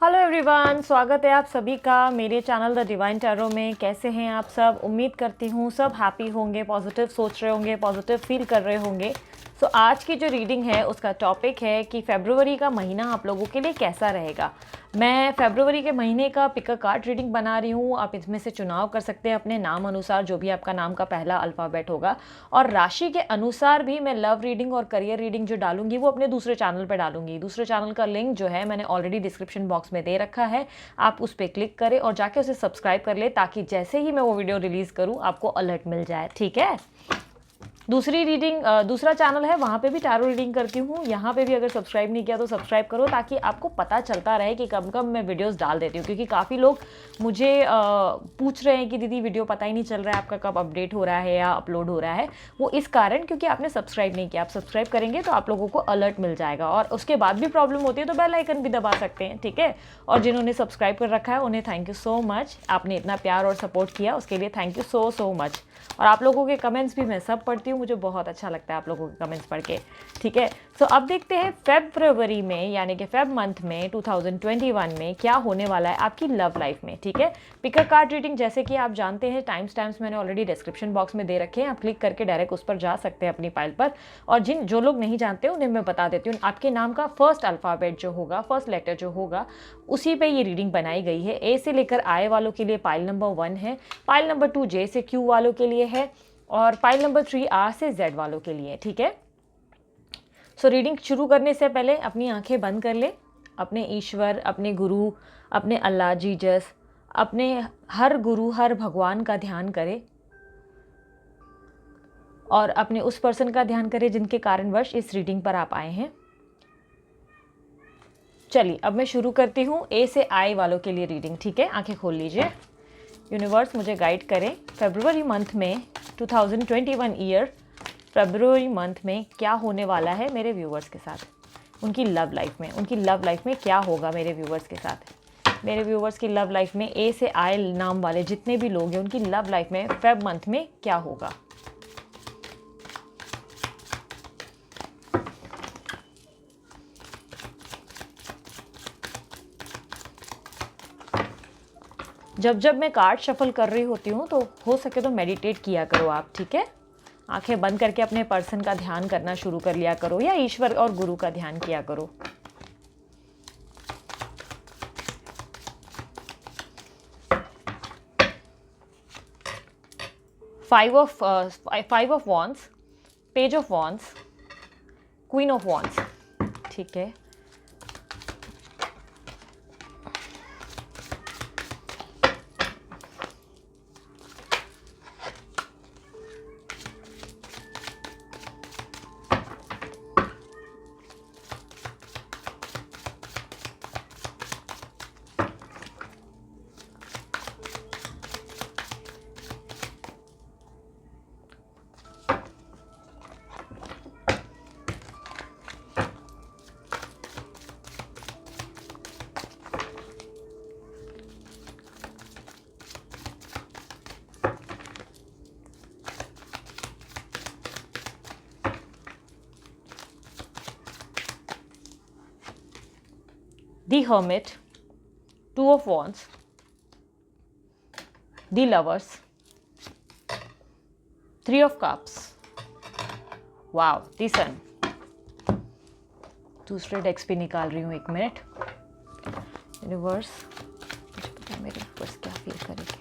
Hello everyone, स्वागत है आप सभी का मेरे चैनल द डिवाइन टैरो में। कैसे हैं आप सब? उम्मीद करती हूँ सब हैप्पी होंगे, पॉजिटिव सोच रहे होंगे, पॉजिटिव फील कर रहे होंगे। सो आज की जो रीडिंग है उसका टॉपिक है कि फरवरी का महीना आप लोगों के लिए कैसा रहेगा। मैं फरवरी के महीने का पिक अ कार्ड रीडिंग बना रही हूँ। आप इसमें से चुनाव कर सकते हैं अपने नाम अनुसार, जो भी आपका नाम का पहला अल्फ़ाबेट होगा। और राशि के अनुसार भी मैं लव रीडिंग और करियर रीडिंग जो डालूंगी वो अपने दूसरे चैनल पर डालूंगी। दूसरे चैनल का लिंक जो है मैंने ऑलरेडी डिस्क्रिप्शन बॉक्स में दे रखा है। आप उस पर क्लिक करें और जाके उसे सब्सक्राइब कर ले, ताकि जैसे ही मैं वो वीडियो रिलीज़ करूँ आपको अलर्ट मिल जाए। ठीक है। दूसरी रीडिंग दूसरा चैनल है, वहाँ पे भी टैरो रीडिंग करती हूँ। यहाँ पे भी अगर सब्सक्राइब नहीं किया तो सब्सक्राइब करो, ताकि आपको पता चलता रहे कि कब कब मैं वीडियोस डाल देती हूँ। क्योंकि काफ़ी लोग मुझे पूछ रहे हैं कि दीदी वीडियो पता ही नहीं चल रहा है आपका कब अपडेट हो रहा है या अपलोड हो रहा है। वो इस कारण क्योंकि आपने सब्सक्राइब नहीं किया। आप सब्सक्राइब करेंगे तो आप लोगों को अलर्ट मिल जाएगा। और उसके बाद भी प्रॉब्लम होती है तो बेल आइकन भी दबा सकते हैं। ठीक है। और जिन्होंने सब्सक्राइब कर रखा है उन्हें थैंक यू सो मच। आपने इतना प्यार और सपोर्ट किया, उसके लिए thank you so so much. और आप लोगों के कमेंट्स भी मैं सब पढ़ती हूँ, मुझे बहुत अच्छा लगता है आप लोगों के कमेंट्स पढ़ के। ठीक है। सो अब देखते हैं फरवरी में, यानी कि फेब मंथ में 2021 में क्या होने वाला है आपकी लव लाइफ में। ठीक है। पिक अ कार्ड रीडिंग जैसे कि आप जानते हैं, टाइम स्टैम्प्स मैंने ऑलरेडी डिस्क्रिप्शन बॉक्स में दे रखे हैं। आप क्लिक करके डायरेक्ट उस पर जा सकते हैं अपनी फाइल पर। और जो लोग नहीं जानते उन्हें मैं बता देती हूँ। आपके नाम का फर्स्ट अल्फ़ाबेट जो होगा, फर्स्ट लेटर जो होगा, उसी पे ये रीडिंग बनाई गई है। ए से लेकर आई वालों के लिए पाइल नंबर 1 है, पाइल नंबर 2 जे से क्यू वालों के लिए है, और पाइल नंबर 3 आर से जेड वालों के लिए। ठीक है। सो रीडिंग शुरू करने से पहले अपनी आंखें बंद कर ले। अपने ईश्वर, अपने गुरु, अपने अल्लाह जीसस, अपने हर गुरु, हर भगवान का ध्यान करें। और अपने उस पर्सन का ध्यान करें जिनके कारणवश इस रीडिंग पर आप आए हैं। चलिए अब मैं शुरू करती हूँ ए से आई वालों के लिए रीडिंग। ठीक है। आंखें खोल लीजिए। यूनिवर्स मुझे गाइड करें फरवरी मंथ में 2021 ईयर, फरवरी मंथ में क्या होने वाला है मेरे व्यूवर्स के साथ, उनकी लव लाइफ में। उनकी लव लाइफ में क्या होगा मेरे व्यूवर्स के साथ। मेरे व्यूवर्स की लव लाइफ में ए से आई नाम वाले जितने भी लोग हैं उनकी लव लाइफ में फेब मंथ में क्या होगा। जब जब मैं कार्ड शफल कर रही होती हूँ तो हो सके तो मेडिटेट किया करो आप। ठीक है। आंखें बंद करके अपने पर्सन का ध्यान करना शुरू कर लिया करो, या ईश्वर और गुरु का ध्यान किया करो। Five of wands, page of wands, queen of wands. ठीक है। The Hermit, Two of Wands, The Lovers, Three of Cups, Wow, The Sun। दूसरे डेक्स पे निकाल रही हूँ, एक मिनट। यूनिवर्स मुझे पता है मेरे यूनिवर्स क्या फील करेंगे।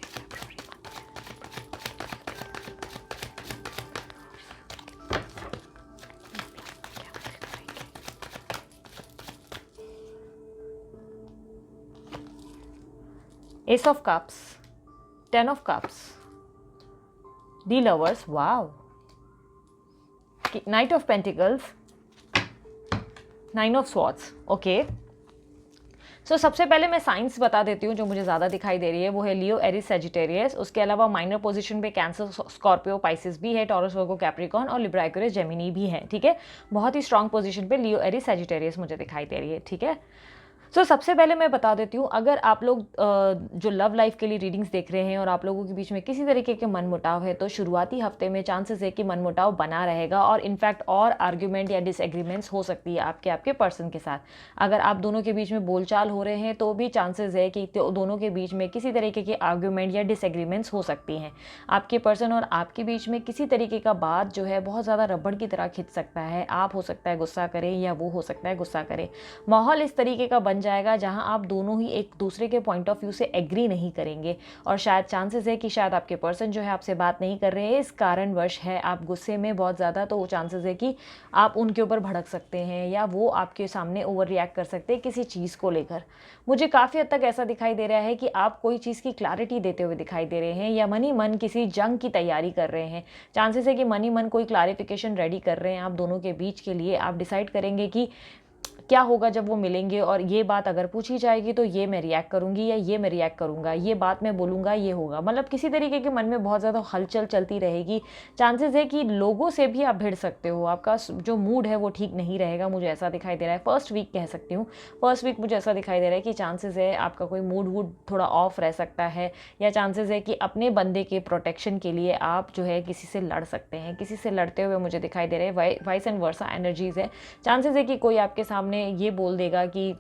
Ace of Cups, 10 of Cups, The Lovers, wow, Knight of Pentacles, 9 of Swords। Okay. सो सबसे पहले मैं साइंस बता देती हूँ जो मुझे ज़्यादा दिखाई दे रही है, वो है लियो, एरिस, सेजिटेरियस। उसके अलावा माइनर पोजीशन पे कैंसर, स्कॉर्पियो, पाइसिस भी है, टॉरस, वर्गो, कैप्रिकॉर्न और लिब्रा, एक्वेरियस, जेमिनी भी है। ठीक है। बहुत ही स्ट्रांग पोजीशन पे लियो, एरिस, सेजिटेरियस मुझे दिखाई दे रही है। ठीक है। सबसे पहले मैं बता देती हूँ, अगर आप लोग जो लव लाइफ के लिए रीडिंग्स देख रहे हैं और आप लोगों के बीच में किसी तरीके के मनमुटाव है, तो शुरुआती हफ्ते में चांसेस है कि मनमुटाव बना रहेगा और इनफैक्ट और आर्ग्यूमेंट या डिसएग्रीमेंट्स हो सकती है आपके पर्सन के साथ। अगर आप दोनों के बीच में बोलचाल हो रहे हैं तो भी चांसेस है कि दोनों के बीच में किसी तरीके के आर्ग्यूमेंट या डिसएग्रीमेंट्स हो सकती हैं। आपके पर्सन और आपके बीच में किसी तरीके का बात जो है बहुत ज़्यादा रबड़ की तरह खिंच सकता है। आप हो सकता है गुस्सा करें या वो हो सकता है गुस्सा करे। माहौल इस तरीके का बन जाएगा जहां आप दोनों ही एक दूसरे के पॉइंट ऑफ व्यू से एग्री नहीं करेंगे और शायद चांसेस है कि शायद आपके पर्सन जो है आपसे बात नहीं कर रहे हैं, इस कारणवश है आप गुस्से में बहुत ज़्यादा, तो चांसेस है कि आप उनके ऊपर भड़क सकते हैं या वो आपके सामने ओवर रिएक्ट कर सकते हैं किसी चीज़ को लेकर। मुझे काफ़ी हद तक ऐसा दिखाई दे रहा है कि आप कोई चीज़ की क्लैरिटी देते हुए दिखाई दे रहे हैं या मन ही मन किसी जंग की तैयारी कर रहे हैं। चांसेस है कि मन ही मन कोई क्लैरिफिकेशन रेडी कर रहे हैं आप दोनों के बीच के लिए। आप डिसाइड करेंगे कि क्या होगा जब वो मिलेंगे और ये बात अगर पूछी जाएगी तो ये मैं रिएक्ट करूंगी या ये मैं रिएक्ट करूंगा, ये बात मैं बोलूँगा, ये होगा। मतलब किसी तरीके के मन में बहुत ज़्यादा हलचल चलती रहेगी। चांसेस है कि लोगों से भी आप भिड़ सकते हो, आपका जो मूड है वो ठीक नहीं रहेगा, मुझे ऐसा दिखाई दे रहा है। फर्स्ट वीक कह सकती हूँ, फर्स्ट वीक मुझे ऐसा दिखाई दे रहा है कि चांसेस है आपका कोई मूड वूड थोड़ा ऑफ रह सकता है या चांसेस है कि अपने बंदे के प्रोटेक्शन के लिए आप जो है किसी से लड़ सकते हैं। किसी से लड़ते हुए मुझे दिखाई दे रहे हैं, वाइस एंड वर्सा एनर्जीज है। चांसेस है कि कोई आपके सामने ये बोल देगा कि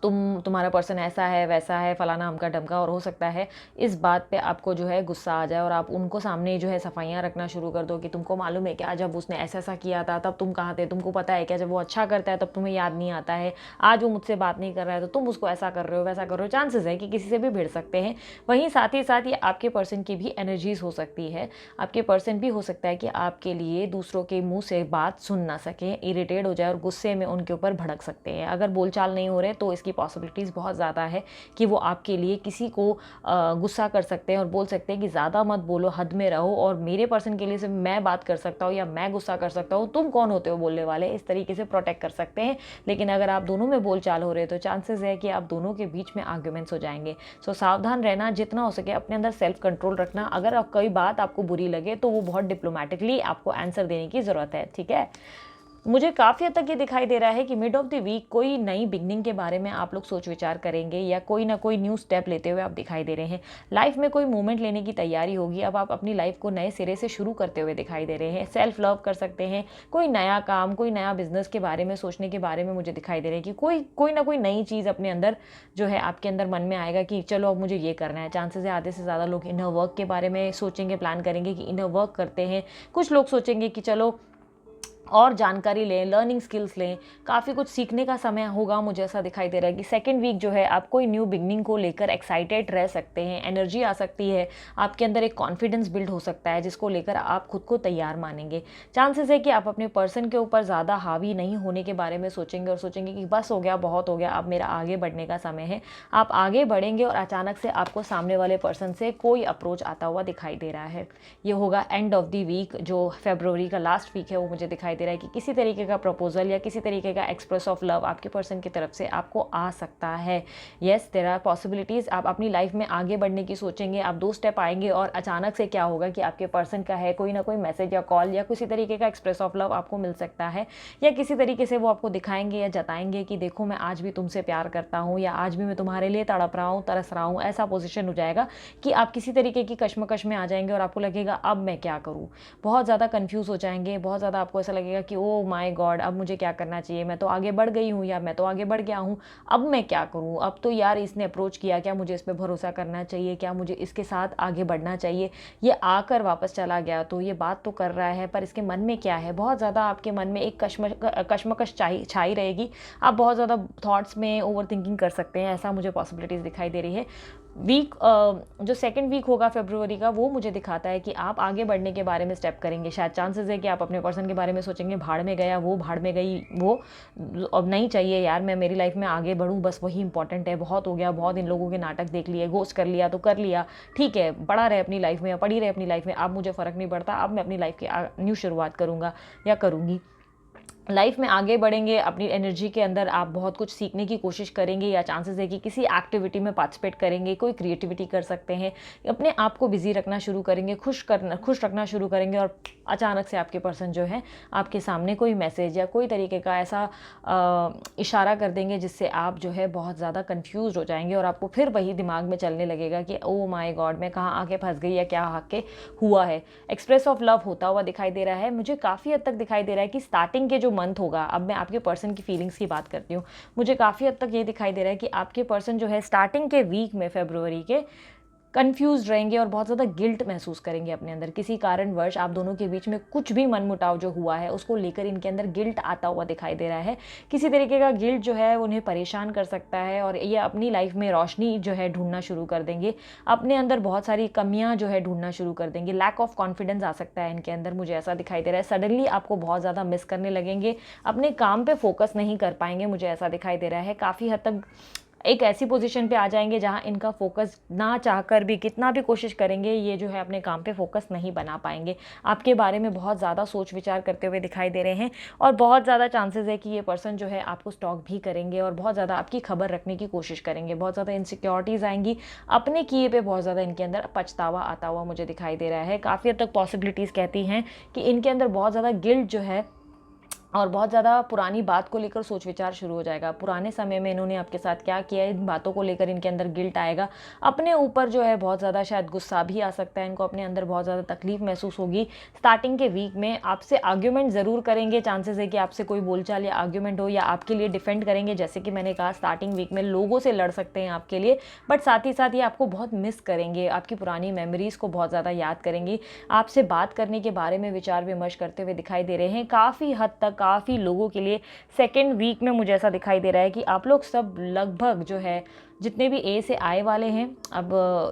तुम्हारा पर्सन ऐसा है वैसा है फलाना अमका ढमका, और हो सकता है इस बात पे आपको जो है गुस्सा आ जाए और आप उनको सामने जो है सफाइयाँ रखना शुरू कर दो कि तुमको मालूम है क्या, जब उसने ऐसा ऐसा किया था तब तुम कहाँ थे, तुमको पता है क्या, जब वो अच्छा करता है तब तुम्हें याद नहीं आता है, आज वो मुझसे बात नहीं कर रहा है तो तुम उसको ऐसा कर रहे हो वैसा कर रहे हो। चांसेस है कि किसी से भी भिड़ सकते हैं। वहीं साथ ही साथ ये आपके पर्सन की भी एनर्जीज हो सकती है। आपके पर्सन भी हो सकता है कि आपके लिए दूसरों के मुँह से बात सुन ना सकें, इरिटेट हो जाए और गुस्से में उनके ऊपर भड़क सकते हैं। अगर बोलचाल नहीं हो रहे तो इसकी पॉसिबिलिटीज़ बहुत ज़्यादा है कि वो आपके लिए किसी को गुस्सा कर सकते हैं और बोल सकते हैं कि ज़्यादा मत बोलो, हद में रहो, और मेरे पर्सन के लिए सिर्फ मैं बात कर सकता हूँ या मैं गुस्सा कर सकता हूँ, तुम कौन होते हो बोलने वाले, इस तरीके से प्रोटेक्ट कर सकते हैं। लेकिन अगर आप दोनों में बोलचाल हो रहे तो चांसेस है कि आप दोनों के बीच में आर्ग्यूमेंट्स हो जाएंगे। सो सावधान रहना, जितना हो सके अपने अंदर सेल्फ कंट्रोल रखना। अगर कोई बात आपको बुरी लगे तो वो बहुत डिप्लोमेटिकली आपको आंसर देने की ज़रूरत है, ठीक है। मुझे काफ़ी हद तक ये दिखाई दे रहा है कि मिड ऑफ द वीक कोई नई बिगनिंग के बारे में आप लोग सोच विचार करेंगे या कोई ना कोई न्यू स्टेप लेते हुए आप दिखाई दे रहे हैं। लाइफ में कोई मूवमेंट लेने की तैयारी होगी। अब आप अपनी लाइफ को नए सिरे से शुरू करते हुए दिखाई दे रहे हैं। सेल्फ लव कर सकते हैं, कोई नया काम, कोई नया बिजनेस के बारे में सोचने के बारे में मुझे दिखाई दे रहा है कि कोई ना कोई नई चीज़ अपने अंदर जो है आपके अंदर मन में आएगा कि चलो अब मुझे ये करना है। चांसेस है आधे से ज़्यादा लोग इनर वर्क के बारे में सोचेंगे, प्लान करेंगे कि इनर वर्क करते हैं। कुछ लोग सोचेंगे कि चलो और जानकारी लें, लर्निंग स्किल्स लें, काफ़ी कुछ सीखने का समय होगा। मुझे ऐसा दिखाई दे रहा है कि सेकंड वीक जो है आप कोई न्यू बिगनिंग को लेकर एक्साइटेड रह सकते हैं। एनर्जी आ सकती है, आपके अंदर एक कॉन्फिडेंस बिल्ड हो सकता है जिसको लेकर आप खुद को तैयार मानेंगे। चांसेस है कि आप अपने पर्सन के ऊपर ज़्यादा हावी नहीं होने के बारे में सोचेंगे और सोचेंगे कि बस हो गया, बहुत हो गया, अब मेरा आगे बढ़ने का समय है। आप आगे बढ़ेंगे और अचानक से आपको सामने वाले पर्सन से कोई अप्रोच आता हुआ दिखाई दे रहा है। ये होगा एंड ऑफ द वीक, जो फरवरी का लास्ट वीक है, वो मुझे दिखाई दे रहा है कि किसी तरीके का प्रपोजल या किसी तरीके का एक्सप्रेस ऑफ लव आपके पर्सन की तरफ से आपको आ सकता है। Yes, there are possibilities. आप अपनी लाइफ में आगे बढ़ने की सोचेंगे, आप 2 स्टेप आएंगे और अचानक से क्या होगा कि आपके पर्सन का है कोई ना कोई मैसेज या कॉल या किसी तरीके का एक्सप्रेस ऑफ लव आपको मिल सकता है, या किसी तरीके से वो आपको दिखाएंगे या जताएंगे कि देखो मैं आज भी तुमसे प्यार करता हूँ या आज भी मैं तुम्हारे लिए तड़प रहा हूँ, तरस रहा हूँ। ऐसा पोजिशन हो जाएगा कि आप किसी तरीके की कश्मकश में आ जाएंगे और आपको लगेगा अब मैं क्या करूँ। बहुत ज़्यादा कन्फ्यूज़ हो जाएंगे, बहुत ज़्यादा आपको ऐसा लगेगा कि ओ माय गॉड, अब मुझे क्या करना चाहिए, मैं तो आगे बढ़ गई हूँ या मैं तो आगे बढ़ गया हूँ, अब मैं क्या करूँ। अब तो यार इसने अप्रोच किया, क्या मुझे इस पर भरोसा करना चाहिए, क्या मुझे इसके साथ आगे बढ़ना चाहिए। ये आकर वापस चला गया तो ये बात तो कर रहा है पर इसके मन में क्या है। बहुत ज़्यादा आपके मन में एक कश्मकश छाई रहेगी। आप बहुत ज़्यादा थॉट्स में ओवर थिंकिंग कर सकते हैं, ऐसा मुझे पॉसिबिलिटीज़ दिखाई दे रही है। वीक जो सेकंड वीक होगा फरवरी का, वो मुझे दिखाता है कि आप आगे बढ़ने के बारे में स्टेप करेंगे। शायद चांसेस है कि आप अपने पर्सन के बारे में सोचेंगे भाड़ में गया वो, भाड़ में गई वो, अब नहीं चाहिए यार, मैं मेरी लाइफ में आगे बढ़ूँ, बस वही इंपॉर्टेंट है, बहुत हो गया, बहुत इन लोगों के नाटक देख लिए, घोस्ट कर लिया तो कर लिया, ठीक है, पड़ा रहे अपनी लाइफ में या पड़ी रहे अपनी लाइफ में, अब मुझे फ़र्क नहीं पड़ता, अब मैं अपनी लाइफ की न्यू शुरुआत करूँगा या करूँगी। लाइफ में आगे बढ़ेंगे, अपनी एनर्जी के अंदर आप बहुत कुछ सीखने की कोशिश करेंगे, या चांसेस है कि किसी एक्टिविटी में पार्टिसिपेट करेंगे, कोई क्रिएटिविटी कर सकते हैं, अपने आप को बिजी रखना शुरू करेंगे, खुश रखना शुरू करेंगे। और अचानक से आपके पर्सन जो है आपके सामने कोई मैसेज या कोई तरीके का ऐसा इशारा कर देंगे जिससे आप जो है बहुत ज़्यादा कंफ्यूज हो जाएंगे, और आपको फिर वही दिमाग में चलने लगेगा कि ओ माय गॉड, मैं कहाँ आके फंस गई या क्या आके हुआ है। एक्सप्रेस ऑफ लव होता हुआ दिखाई दे रहा है। मुझे काफ़ी हद तक दिखाई दे रहा है कि स्टार्टिंग के जो मंथ होगा, अब मैं आपके पर्सन की फीलिंग्स की बात करती हूँ, मुझे काफ़ी हद तक ये दिखाई दे रहा है कि आपके पर्सन जो है स्टार्टिंग के वीक में फरवरी के कंफ्यूज रहेंगे और बहुत ज़्यादा गिल्ट महसूस करेंगे अपने अंदर। किसी कारणवश आप दोनों के बीच में कुछ भी मनमुटाव जो हुआ है उसको लेकर इनके अंदर गिल्ट आता हुआ दिखाई दे रहा है। किसी तरीके का गिल्ट जो है उन्हें परेशान कर सकता है, और ये अपनी लाइफ में रोशनी जो है ढूंढना शुरू कर देंगे, अपने अंदर बहुत सारी कमियां जो है ढूंढना शुरू कर देंगे। लैक ऑफ कॉन्फिडेंस आ सकता है इनके अंदर, मुझे ऐसा दिखाई दे रहा है। सडनली आपको बहुत ज़्यादा मिस करने लगेंगे, अपने काम पे फोकस नहीं कर पाएंगे, मुझे ऐसा दिखाई दे रहा है। काफ़ी हद तक एक ऐसी पोजीशन पे आ जाएंगे जहां इनका फोकस ना चाहकर भी कितना भी कोशिश करेंगे, ये जो है अपने काम पे फोकस नहीं बना पाएंगे। आपके बारे में बहुत ज़्यादा सोच विचार करते हुए दिखाई दे रहे हैं, और बहुत ज़्यादा चांसेस है कि ये पर्सन जो है आपको स्टॉक भी करेंगे और बहुत ज़्यादा आपकी खबर रखने की कोशिश करेंगे। बहुत ज़्यादा इनसिक्योरिटीज़ आएंगी, अपने किए पे बहुत ज़्यादा इनके अंदर पछतावा आता हुआ मुझे दिखाई दे रहा है। काफ़ी हद तक पॉसिबिलिटीज़ कहती हैं कि इनके अंदर बहुत ज़्यादा गिल्ट जो है और बहुत ज़्यादा पुरानी बात को लेकर सोच विचार शुरू हो जाएगा। पुराने समय में इन्होंने आपके साथ क्या किया, इन बातों को लेकर इनके अंदर गिल्ट आएगा। अपने ऊपर जो है बहुत ज़्यादा शायद गुस्सा भी आ सकता है इनको, अपने अंदर बहुत ज़्यादा तकलीफ महसूस होगी। स्टार्टिंग के वीक में आपसे आर्ग्यूमेंट ज़रूर करेंगे, चांसेस है कि आपसे कोई बोलचाल या आर्ग्यूमेंट हो, या आपके लिए डिफेंड करेंगे। जैसे कि मैंने कहा, स्टार्टिंग वीक में लोगों से लड़ सकते हैं आपके लिए, बट साथ ही साथ ये आपको बहुत मिस करेंगे, आपकी पुरानी मेमोरीज़ को बहुत ज़्यादा याद करेंगे। आपसे बात करने के बारे में विचार विमर्श करते हुए दिखाई दे रहे हैं। काफ़ी हद तक काफ़ी लोगों के लिए सेकेंड वीक में मुझे ऐसा दिखाई दे रहा है कि आप लोग सब लगभग जो है जितने भी ए से आए वाले हैं, अब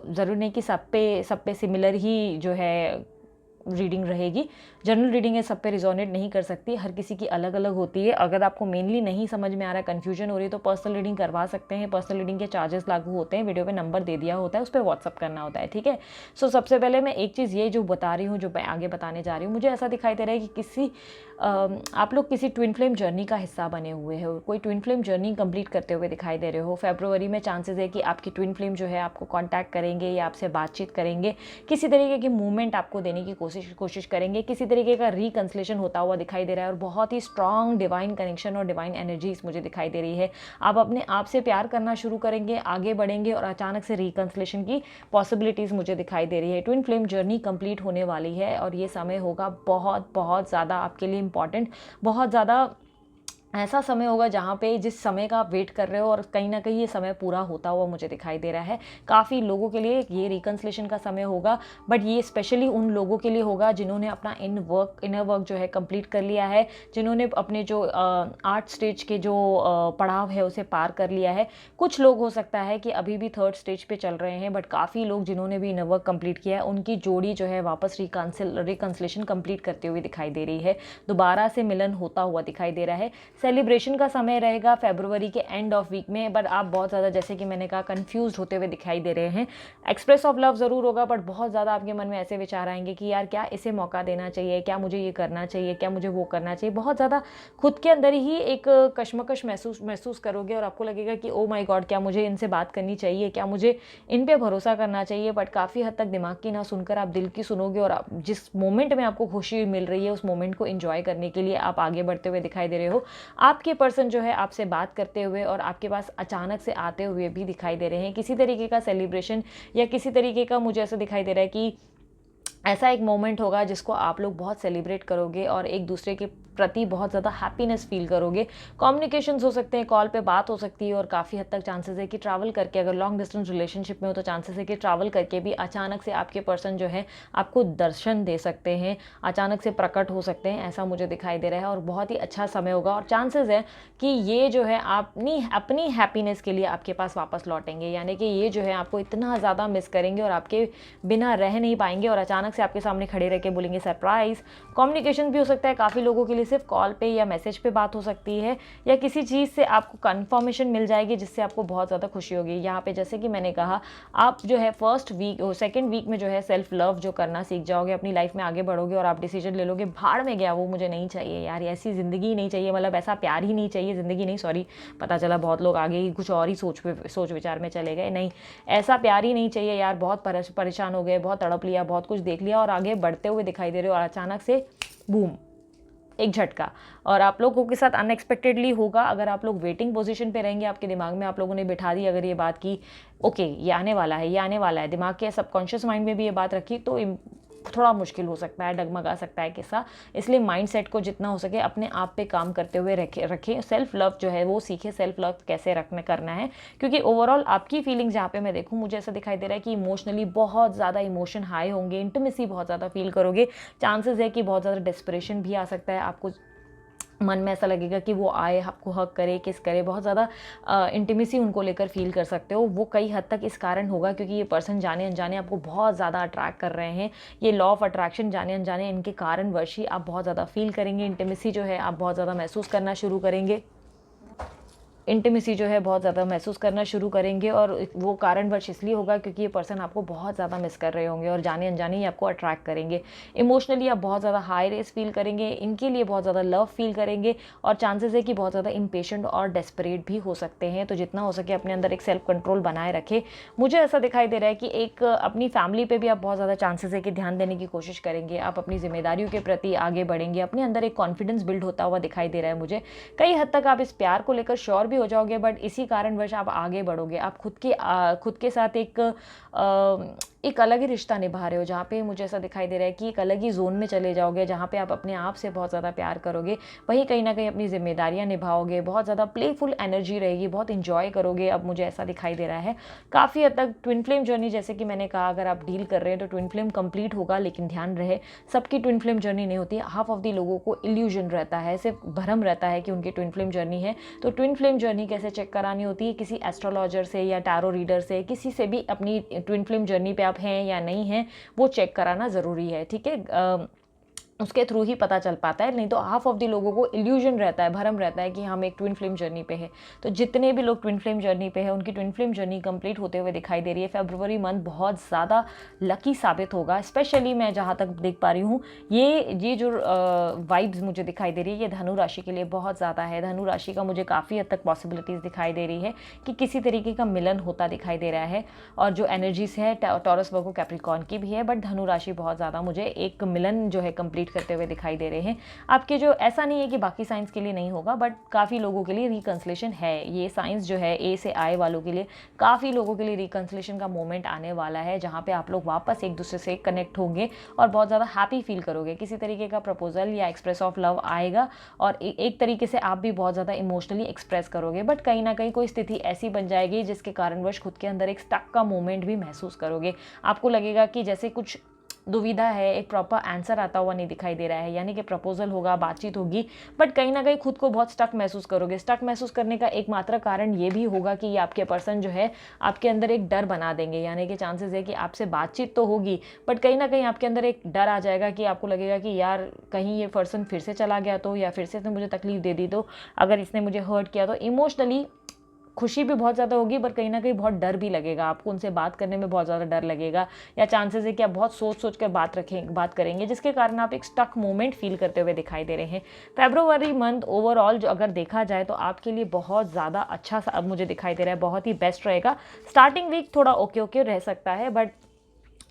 ज़रूर नहीं कि सब पे सिमिलर ही जो है रीडिंग रहेगी। जनरल रीडिंग है, सब पे रिजोनेट नहीं कर सकती, हर किसी की अलग अलग होती है। अगर आपको मेनली नहीं समझ में आ रहा है, कन्फ्यूजन हो रही है, तो पर्सनल रीडिंग करवा सकते हैं। पर्सनल रीडिंग के चार्जेस लागू होते हैं, वीडियो पे नंबर दे दिया होता है, उस पर व्हाट्सअप करना होता है, ठीक है। सो सबसे पहले मैं एक चीज़ ये जो बता रही हूँ, जो मैं आगे बताने जा रही हूँ, मुझे ऐसा दिखाई दे रहा है कि आप लोग किसी ट्विन फ्लेम जर्नी का हिस्सा बने हुए हो, कोई ट्विन फ्लेम जर्नी कंप्लीट करते हुए दिखाई दे रहे हो। फरवरी में चांसेस है कि आपकी ट्विन फ्लेम जो है आपको कांटेक्ट करेंगे या आपसे बातचीत करेंगे, किसी तरीके की मूवमेंट आपको देने की कोशिश करेंगे, किसी तरीके का रिकंसलेशन होता हुआ दिखाई दे रहा है। और बहुत ही स्ट्रॉन्ग डिवाइन कनेक्शन और डिवाइन एनर्जीज मुझे दिखाई दे रही है। आप अपने आप से प्यार करना शुरू करेंगे, आगे बढ़ेंगे, और अचानक से रिकंसलेशन की पॉसिबिलिटीज़ मुझे दिखाई दे रही है। ट्विन फ्लेम जर्नी कंप्लीट होने वाली है, और ये समय होगा बहुत बहुत ज़्यादा आपके लिए इंपॉर्टेंट, बहुत ज़्यादा ऐसा समय होगा जहाँ पे जिस समय का आप वेट कर रहे हो, और कहीं ना कहीं ये समय पूरा होता हुआ मुझे दिखाई दे रहा है। काफ़ी लोगों के लिए ये रिकंसलेशन का समय होगा, बट ये स्पेशली उन लोगों के लिए होगा जिन्होंने अपना इनर वर्क जो है कंप्लीट कर लिया है, जिन्होंने अपने जो 8 स्टेज के जो पड़ाव है उसे पार कर लिया है। कुछ लोग हो सकता है कि अभी भी 3rd स्टेज पे चल रहे हैं, बट काफ़ी लोग जिन्होंने भी इनर वर्क कंप्लीट किया है, उनकी जोड़ी जो है वापस रिकंसलेशन कंप्लीट करते हुए दिखाई दे रही है। दोबारा से मिलन होता हुआ दिखाई दे रहा है। सेलिब्रेशन का समय रहेगा फरवरी के एंड ऑफ वीक में, बट आप बहुत ज़्यादा, जैसे कि मैंने कहा, कंफ्यूज होते हुए दिखाई दे रहे हैं। एक्सप्रेस ऑफ लव ज़रूर होगा, बट बहुत ज़्यादा आपके मन में ऐसे विचार आएंगे कि यार क्या इसे मौका देना चाहिए, क्या मुझे ये करना चाहिए, क्या मुझे वो करना चाहिए। बहुत ज़्यादा खुद के अंदर ही एक कश्मकश महसूस करोगे, और आपको लगेगा कि ओ माय गॉड, क्या मुझे इनसे बात करनी चाहिए, क्या मुझे इन पे भरोसा करना चाहिए। बट काफ़ी हद तक दिमाग की ना सुनकर आप दिल की सुनोगे, और आप जिस मोमेंट में आपको खुशी मिल रही है उस मोमेंट को एंजॉय करने के लिए आप आगे बढ़ते हुए दिखाई दे रहे हो। आपके पर्सन जो है आपसे बात करते हुए और आपके पास अचानक से आते हुए भी दिखाई दे रहे हैं। किसी तरीके का सेलिब्रेशन या किसी तरीके का मुझे ऐसा दिखाई दे रहा है कि ऐसा एक मोमेंट होगा जिसको आप लोग बहुत सेलिब्रेट करोगे और एक दूसरे के प्रति बहुत ज़्यादा हैप्पीनेस फील करोगे। कम्युनिकेशंस हो सकते हैं, कॉल पे बात हो सकती है, और काफ़ी हद तक चांसेस है कि ट्रैवल करके, अगर लॉन्ग डिस्टेंस रिलेशनशिप में हो तो चांसेस है कि ट्रैवल करके भी अचानक से आपके पर्सन जो है आपको दर्शन दे सकते हैं, अचानक से प्रकट हो सकते हैं, ऐसा मुझे दिखाई दे रहा है। और बहुत ही अच्छा समय होगा, और चांसेस है कि ये जो है अपनी हैप्पीनेस के लिए आपके पास वापस लौटेंगे, यानी कि ये जो है आपको इतना ज़्यादा मिस करेंगे और आपके बिना रह नहीं पाएंगे, और अचानक अचानक से आपके सामने खड़े रह के बोलेंगे सरप्राइज़। कम्युनिकेशन भी हो सकता है, काफ़ी लोगों के लिए सिर्फ कॉल पे या मैसेज पे बात हो सकती है, या किसी चीज़ से आपको कन्फर्मेशन मिल जाएगी जिससे आपको बहुत ज़्यादा खुशी होगी। यहाँ पे जैसे कि मैंने कहा, आप जो है फर्स्ट वीक सेकेंड वीक में जो है सेल्फ लव जो करना सीख जाओगे, अपनी लाइफ में आगे बढ़ोगे और आप डिसीजन ले लोगे भाड़ में गया वो मुझे नहीं चाहिए यार, ऐसी ज़िंदगी ही नहीं चाहिए, मतलब ऐसा प्यार ही नहीं चाहिए, ज़िंदगी नहीं, सॉरी पता चला बहुत लोग आगे ही कुछ और ही सोच विचार में चले गए। नहीं, ऐसा प्यार ही नहीं चाहिए यार, बहुत परेशान हो गए, बहुत तड़प लिया, बहुत कुछ देख लिया और आगे बढ़ते हुए दिखाई दे रहे हो और अचानक से बूम, एक झटका। और आप लोगों के साथ अनएक्सपेक्टेडली होगा। अगर आप लोग वेटिंग पोजीशन पे रहेंगे, आपके दिमाग में आप लोगों ने बिठा दी अगर ये बात की ओके ये आने वाला है, ये आने वाला है, दिमाग के सबकॉन्शियस माइंड में भी ये बात रखी, तो थोड़ा मुश्किल हो सकता है, डगमगा सकता है किस्सा। इसलिए माइंडसेट को जितना हो सके अपने आप पे काम करते हुए रखें। सेल्फ लव जो है वो सीखें, सेल्फ लव कैसे करना है, क्योंकि ओवरऑल आपकी फीलिंग्स जहाँ पे मैं देखूँ, मुझे ऐसा दिखाई दे रहा है कि इमोशनली बहुत ज़्यादा इमोशन हाई होंगे, इंटीमेसी बहुत ज़्यादा फील करोगे, चांसेस है कि बहुत ज़्यादा डेस्परेशन भी आ सकता है, आपको मन में ऐसा लगेगा कि वो आए, आपको हक करे, किस करे, बहुत ज़्यादा इंटीमेसी उनको लेकर फील कर सकते हो। वो कई हद तक इस कारण होगा क्योंकि ये पर्सन जाने अनजाने आपको बहुत ज़्यादा अट्रैक्ट कर रहे हैं। ये लॉ ऑफ अट्रैक्शन जाने अनजाने इनके कारणवश ही आप बहुत ज़्यादा फील करेंगे, इंटीमेसी जो है आप बहुत ज़्यादा महसूस करना शुरू करेंगे, इंटीमेसी जो है बहुत ज़्यादा महसूस करना शुरू करेंगे। और वो कारणवश इसलिए होगा क्योंकि ये पर्सन आपको बहुत ज़्यादा मिस कर रहे होंगे और जाने अनजाने ही आपको अट्रैक्ट करेंगे। इमोशनली आप बहुत ज़्यादा हाई रेस फील करेंगे, इनके लिए बहुत ज़्यादा लव फील करेंगे और चांसेस है कि बहुत ज़्यादा इम्पेशेंट और डेस्परेट भी हो सकते हैं। तो जितना हो सके अपने अंदर एक सेल्फ कंट्रोल बनाए रखें। मुझे ऐसा दिखाई दे रहा है कि एक अपनी फैमिली पे भी आप बहुत ज़्यादा चांसेस है कि ध्यान देने की कोशिश करेंगे, आप अपनी जिम्मेदारियों के प्रति आगे बढ़ेंगे, अपने अंदर एक कॉन्फिडेंस बिल्ड होता हुआ दिखाई दे रहा है मुझे। कई हद तक आप इस प्यार को लेकर श्योर भी हो जाओगे, बट इसी कारणवश आप आगे बढ़ोगे। आप खुद के साथ एक अलग ही रिश्ता निभा रहे हो, जहाँ पे मुझे ऐसा दिखाई दे रहा है कि एक अलग ही जोन में चले जाओगे, जहाँ पे आप अपने आप से बहुत ज़्यादा प्यार करोगे, वहीं कहीं ना कहीं अपनी जिम्मेदारियाँ निभाओगे, बहुत ज़्यादा प्लेफुल एनर्जी रहेगी, बहुत इंजॉय करोगे। अब मुझे ऐसा दिखाई दे रहा है काफ़ी हद तक ट्विन फ्लेम जर्नी, जैसे कि मैंने कहा अगर आप डील कर रहे हैं तो ट्विन फ्लेम कंप्लीट होगा, लेकिन ध्यान रहे सबकी ट्विन फ्लेम जर्नी नहीं होती है। हाफ ऑफ द लोगों को इल्यूजन रहता है, सिर्फ भ्रम रहता है कि उनकी ट्विन फ्लेम जर्नी है। तो ट्विन फ्लेम जर्नी कैसे चेक करानी होती है, किसी एस्ट्रोलॉजर से या टैरो रीडर से, किसी से भी अपनी ट्विन फ्लेम जर्नी पे आप हैं या नहीं हैं वो चेक कराना ज़रूरी है, ठीक है। उसके थ्रू ही पता चल पाता है, नहीं तो हाफ ऑफ द लोगों को इल्यूजन रहता है, भरम रहता है कि हम एक ट्विन फ्लेम जर्नी पे है। तो जितने भी लोग ट्विन फ्लेम जर्नी पे है उनकी ट्विन फ्लेम जर्नी कंप्लीट होते हुए दिखाई दे रही है। फरवरी मंथ बहुत ज़्यादा लकी साबित होगा, स्पेशली मैं जहाँ तक देख पा रही हूँ ये जो वाइब्स मुझे दिखाई दे रही है ये धनु राशि के लिए बहुत ज़्यादा है। धनु राशि का मुझे काफ़ी हद तक पॉसिबिलिटीज़ दिखाई दे रही है कि किसी तरीके का मिलन होता दिखाई दे रहा है। और जो एनर्जीज है टॉरस वर्गो कैप्रिकॉर्न की भी है, बट धनु राशि बहुत ज़्यादा मुझे एक मिलन जो है कंप्लीट करते हुए दिखाई दे रहे हैं आपके। जो ऐसा नहीं है कि बाकी साइंस के लिए नहीं होगा, बट काफ़ी लोगों के लिए रिकंसलेशन है। ये साइंस जो है ए से आए वालों के लिए काफ़ी लोगों के लिए रिकंसलेशन का मोमेंट आने वाला है, जहाँ पे आप लोग वापस एक दूसरे से कनेक्ट होंगे और बहुत ज़्यादा हैप्पी फील करोगे। किसी तरीके का प्रपोजल या एक्सप्रेस ऑफ लव आएगा और एक तरीके से आप भी बहुत ज़्यादा इमोशनली एक्सप्रेस करोगे, बट कहीं ना कहीं कोई स्थिति ऐसी बन जाएगी जिसके कारणवश खुद के अंदर एक स्टक का मोमेंट भी महसूस करोगे। आपको लगेगा कि जैसे कुछ दुविधा है, एक प्रॉपर आंसर आता हुआ नहीं दिखाई दे रहा है, यानी कि प्रपोजल होगा, बातचीत होगी, बट कहीं ना कहीं खुद को बहुत स्टक महसूस करोगे। स्टक महसूस करने का एकमात्र कारण ये भी होगा कि ये आपके पर्सन जो है आपके अंदर एक डर बना देंगे, यानी कि चांसेस है कि आपसे बातचीत तो होगी बट कहीं ना कहीं आपके अंदर एक डर आ जाएगा कि आपको लगेगा कि यार कहीं ये पर्सन फिर से चला गया तो, या फिर से इसने मुझे तकलीफ दे दी तो, अगर इसने मुझे हर्ट किया तो। इमोशनली खुशी भी बहुत ज़्यादा होगी, पर कहीं ना कहीं बहुत डर भी लगेगा आपको, उनसे बात करने में बहुत ज़्यादा डर लगेगा, या चांसेस है कि आप बहुत सोच कर बात करेंगे, जिसके कारण आप एक स्टक मोमेंट फील करते हुए दिखाई दे रहे हैं। फरवरी मंथ ओवरऑल जो अगर देखा जाए तो आपके लिए बहुत ज़्यादा अच्छा सा अब मुझे दिखाई दे रहा है, बहुत ही बेस्ट रहेगा। स्टार्टिंग वीक थोड़ा ओके रह सकता है, बट